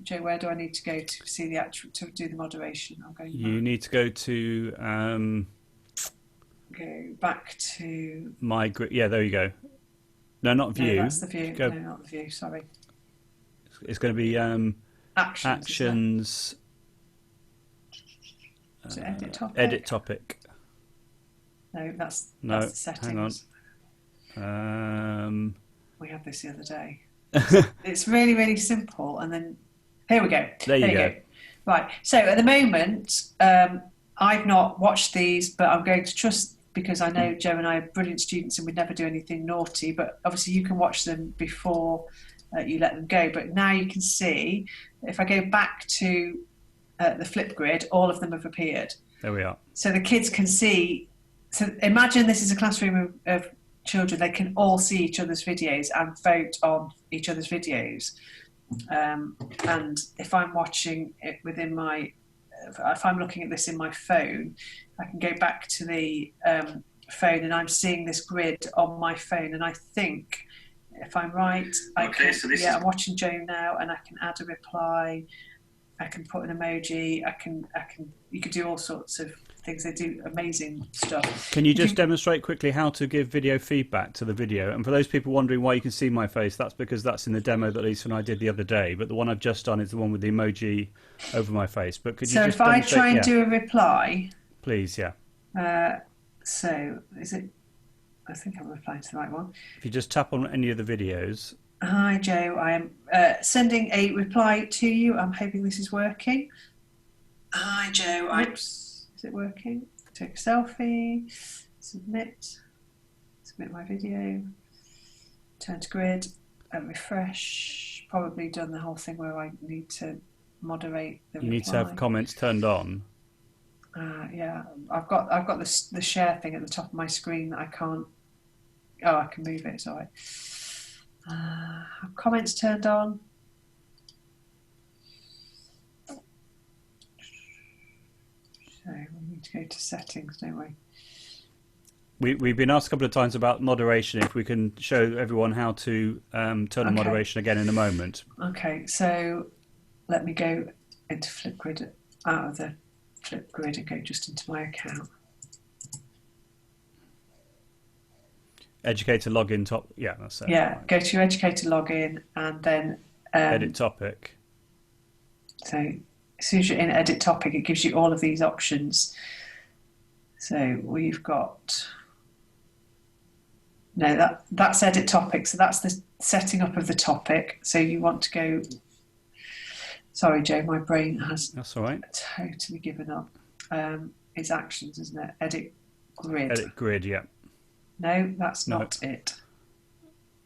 Speaker 2: Joe, where do I need to go to see the actual, to do the moderation? I'm going back.
Speaker 1: You need to go to
Speaker 2: go back to
Speaker 1: my yeah, there you go. No, not view.
Speaker 2: No, that's the view. No, not the view, sorry.
Speaker 1: It's going to be actions.
Speaker 2: So edit topic.
Speaker 1: Edit topic.
Speaker 2: No, that's the settings.
Speaker 1: Hang on.
Speaker 2: We had this the other day. It's really, really simple. And then here we go.
Speaker 1: There you go.
Speaker 2: Right. So at the moment, I've not watched these, but I'm going to trust, because I know Joe and I are brilliant students and we'd never do anything naughty. But obviously you can watch them before you let them go. But now you can see, if I go back to the Flipgrid, all of them have appeared.
Speaker 1: There we are. So
Speaker 2: the kids can see. So imagine this is a classroom of children. They can all see each other's videos and vote on each other's videos. And if I'm watching it within my, if I'm looking at this in my phone, I can go back to the phone and I'm seeing this grid on my phone. And I think, if I'm right, I'm watching Joe now, and I can add a reply. I can put an emoji. You could do all sorts of things. They do amazing stuff.
Speaker 1: Can you just demonstrate quickly how to give video feedback to the video? And for those people wondering why you can see my face, that's because that's in the demo that Lisa and I did the other day. But the one I've just done is the one with the emoji over my face. But could you just
Speaker 2: if I try and do a reply,
Speaker 1: please, yeah.
Speaker 2: So is it? I think I'm replying to the right one.
Speaker 1: If you just tap on any of the videos.
Speaker 2: Hi Joe, I am sending a reply to you. I'm hoping this is working. Hi Joe, is it working? Take a selfie, submit my video, turn to grid, and refresh. Probably done the whole thing where I need to moderate the reply.
Speaker 1: You need to have comments turned on.
Speaker 2: Yeah, I've got the share thing at the top of my screen that I can't. Oh, I can move it. It's all right. Have comments turned on. So we need to go to settings, don't we?
Speaker 1: We've been asked a couple of times about moderation. If we can show everyone how to turn on moderation again in a moment.
Speaker 2: Okay, so let me go into Flipgrid, out of the Flipgrid, and go just into my account.
Speaker 1: Educator login top. Yeah, that's it.
Speaker 2: Yeah, right. Go to your educator login and then
Speaker 1: edit topic.
Speaker 2: So as soon as you're in edit topic, it gives you all of these options. So we've got that's edit topic. So that's the setting up of the topic. So you want to go. Sorry, Joe, my brain has.
Speaker 1: That's all right.
Speaker 2: Totally given up. It's actions, isn't it? Edit grid.
Speaker 1: Edit grid, yeah.
Speaker 2: No, that's not it.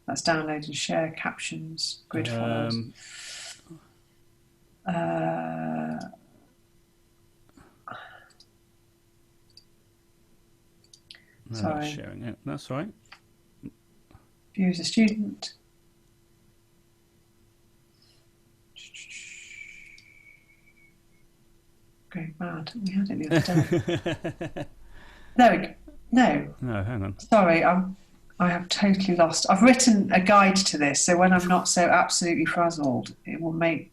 Speaker 2: That's download and share, captions, grid files. Sorry.
Speaker 1: Sharing it. That's right.
Speaker 2: View as a student. Going mad. We had it the other day. There we go. No,
Speaker 1: hang on.
Speaker 2: Sorry, I have totally lost. I've written a guide to this, so when I'm not so absolutely frazzled, it will make.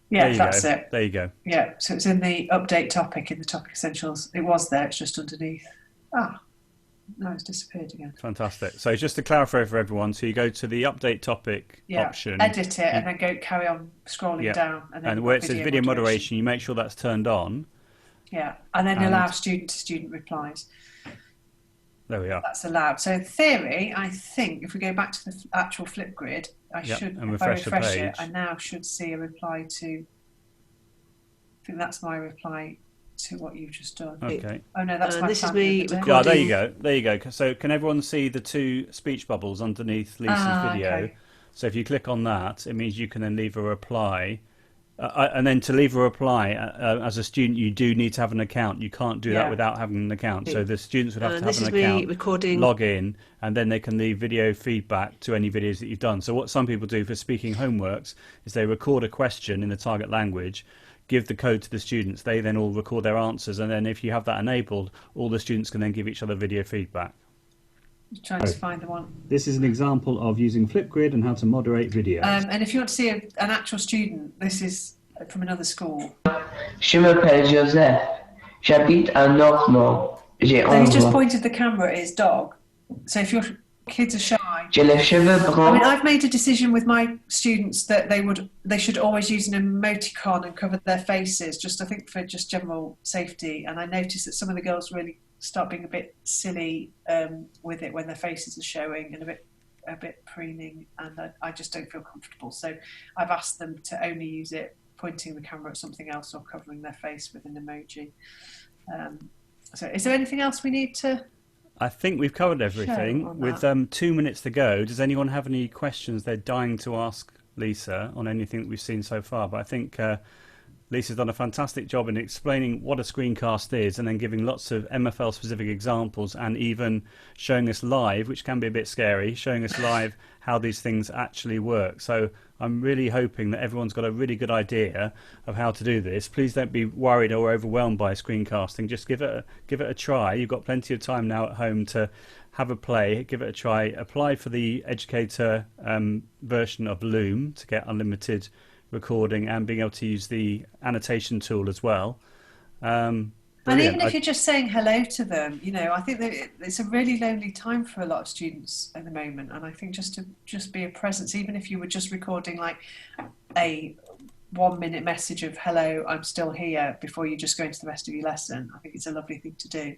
Speaker 2: Yeah, that's it.
Speaker 1: There you go.
Speaker 2: Yeah, so it's in the update topic in the topic essentials. It was there. It's just underneath. No, it's disappeared again.
Speaker 1: Fantastic. So just to clarify for everyone, so you go to the update topic option.
Speaker 2: Edit it, and then carry on scrolling down.
Speaker 1: And where it says video moderation, you make sure that's turned on.
Speaker 2: Yeah, and then allow student-to-student replies.
Speaker 1: There we are.
Speaker 2: That's allowed. So in theory, I think if we go back to the actual Flipgrid, if I refresh it, I now should see a reply to. I think that's my reply to what you've just done.
Speaker 1: Okay.
Speaker 2: Oh no, that's my.
Speaker 5: This is me recording.
Speaker 1: Oh, there you go. There you go. So can everyone see the two speech bubbles underneath Lisa's video?
Speaker 2: Okay.
Speaker 1: So if you click on that, it means you can then leave a reply. And then to leave a reply, as a student, you do need to have an account. You can't do that without having an account. So the students would have to have an account, log in, and then they can leave video feedback to any videos that you've done. So what some people do for speaking homeworks is they record a question in the target language, give the code to the students. They then all record their answers. And then if you have that enabled, all the students can then give each other video feedback.
Speaker 2: Trying to find the one.
Speaker 1: This is an example of using Flipgrid and how to moderate videos.
Speaker 2: And if you want to see an actual student, this is from another school.
Speaker 7: Je m'appelle Joseph. J'habite à Normand. J'ai 11 ans.
Speaker 2: So he's just pointed the camera at his dog. So if your kids are shy.
Speaker 7: J'ai les cheveux bruns.
Speaker 2: I mean, I've made a decision with my students that they should always use an emoticon and cover their faces, I think for just general safety. And I noticed that some of the girls really start being a bit silly with it when their faces are showing and a bit a bit preening, and I just don't feel comfortable. So I've asked them to only use it pointing the camera at something else or covering their face with an emoji. So is there anything else we need to?
Speaker 1: I think we've covered everything. With 2 minutes to go, does anyone have any questions they're dying to ask Lissa on anything that we've seen so far? But I think Lissa's done a fantastic job in explaining what a screencast is, and then giving lots of MFL specific examples, and even showing us live, which can be a bit scary, showing us live how these things actually work. So I'm really hoping that everyone's got a really good idea of how to do this. Please don't be worried or overwhelmed by screencasting. Just give it a try. You've got plenty of time now at home to have a play, give it a try. Apply for the educator version of Loom to get unlimited recording and being able to use the annotation tool as well.
Speaker 2: And even if you're just saying hello to them, I think that it's a really lonely time for a lot of students at the moment. And I think just to be a presence, even if you were just recording like a 1 minute message of hello, I'm still here, before you just go into the rest of your lesson, I think it's a lovely thing to do.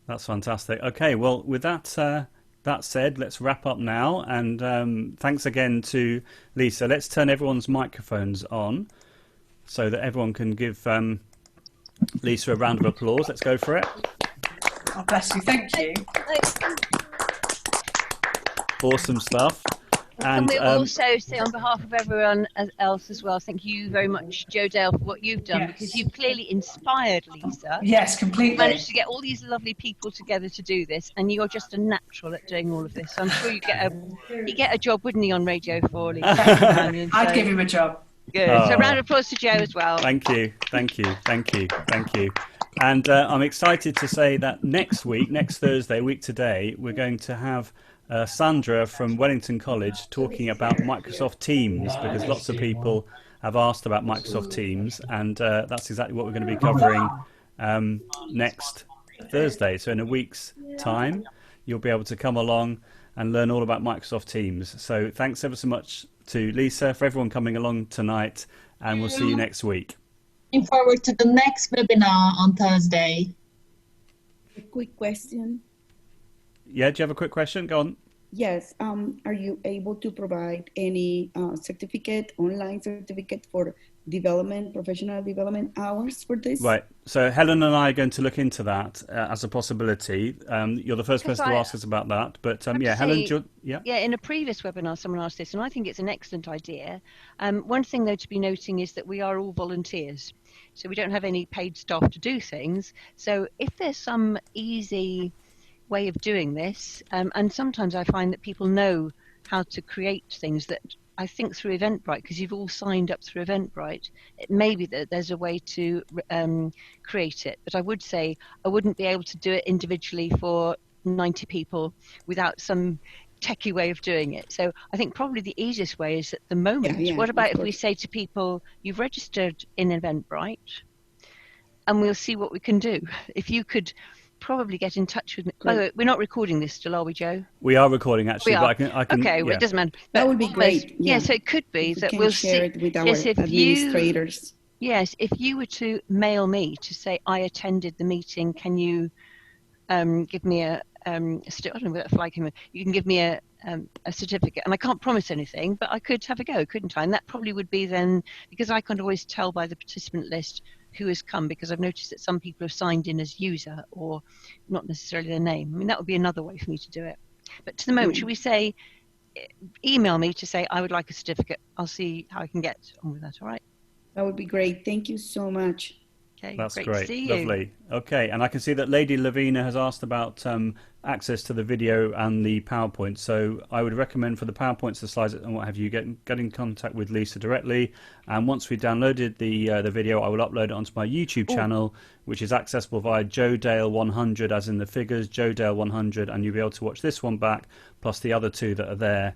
Speaker 1: That's fantastic. Okay, well, with that said, let's wrap up now. And thanks again to Lissa. Let's turn everyone's microphones on so that everyone can give Lissa a round of applause. Let's go for it.
Speaker 2: Oh, bless you. Thank you.
Speaker 1: Awesome stuff.
Speaker 8: And we also say on behalf of everyone else as well, thank you very much, Jo Dale, for what you've done, because you've clearly inspired Lissa.
Speaker 2: Yes, completely.
Speaker 8: You managed to get all these lovely people together to do this, and you're just a natural at doing all of this. So I'm sure you get a job, wouldn't he, on Radio 4?
Speaker 2: I'd give him a job.
Speaker 8: Good.
Speaker 1: Oh.
Speaker 8: So round of applause to Jo as well.
Speaker 1: Thank you. And I'm excited to say that next Thursday, week today, we're going to have Sandra from Wellington College talking about Microsoft Teams, because lots of people have asked about Microsoft Teams, and that's exactly what we're going to be covering next Thursday. So in a week's time, you'll be able to come along and learn all about Microsoft Teams. So thanks ever so much to Lissa, for everyone coming along tonight, and we'll see you next week.
Speaker 9: Looking forward to the next webinar on Thursday.
Speaker 10: A quick question.
Speaker 1: Yeah, do you have a quick question? Go on.
Speaker 10: Yes. Are you able to provide any online certificate for professional development hours for this?
Speaker 1: Right. So Helen and I are going to look into that as a possibility. You're the first person to ask us about that. But Helen,
Speaker 8: yeah, in a previous webinar, someone asked this, and I think it's an excellent idea. One thing, though, to be noting is that we are all volunteers. So we don't have any paid staff to do things. So if there's some easy way of doing this, and sometimes I find that people know how to create things that I think through Eventbrite, because you've all signed up through Eventbrite, it may be that there's a way to create it. But I would say I wouldn't be able to do it individually for 90 people without some techie way of doing it. So I think probably the easiest way is at the moment. What about if we say to people, you've registered in Eventbrite, and we'll see what we can do. If you could probably get in touch with me. By the way, we're not recording this still, are we, Jo?
Speaker 1: We are recording, actually. But I can.
Speaker 8: Okay, well, it doesn't matter.
Speaker 10: That would be great.
Speaker 8: Yeah, so it could be that we'll
Speaker 10: share it with our administrators.
Speaker 8: Yes, if you were to mail me to say, I attended the meeting, can you give me I don't know what that's like. You can give me a certificate, and I can't promise anything, but I could have a go, couldn't I? And that probably would be then, because I can always tell by the participant list who has come, because I've noticed that some people have signed in as user or not necessarily their name. I mean, that would be another way for me to do it. But to the moment, should we say, email me to say I would like a certificate. I'll see how I can get on with that. All right.
Speaker 10: That would be great. Thank you so much.
Speaker 8: Okay,
Speaker 1: that's
Speaker 8: great.
Speaker 1: Great.
Speaker 8: To see
Speaker 1: Lovely.
Speaker 8: You.
Speaker 1: Okay, and I can see that Lady Lavina has asked about access to the video and the PowerPoint. So I would recommend for the PowerPoints, the slides and what have you, get in contact with Lissa directly. And once we downloaded the video, I will upload it onto my YouTube channel, which is accessible via JoDale100, as in the figures, JoDale100, and you'll be able to watch this one back, plus the other two that are there.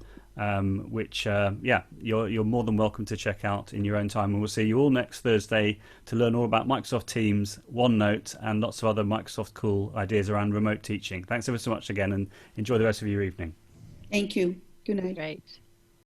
Speaker 1: Which you're more than welcome to check out in your own time, and we'll see you all next Thursday to learn all about Microsoft Teams, OneNote, and lots of other Microsoft cool ideas around remote teaching. Thanks ever so much again, and enjoy the rest of your evening.
Speaker 10: Thank you. Good night.
Speaker 8: Great.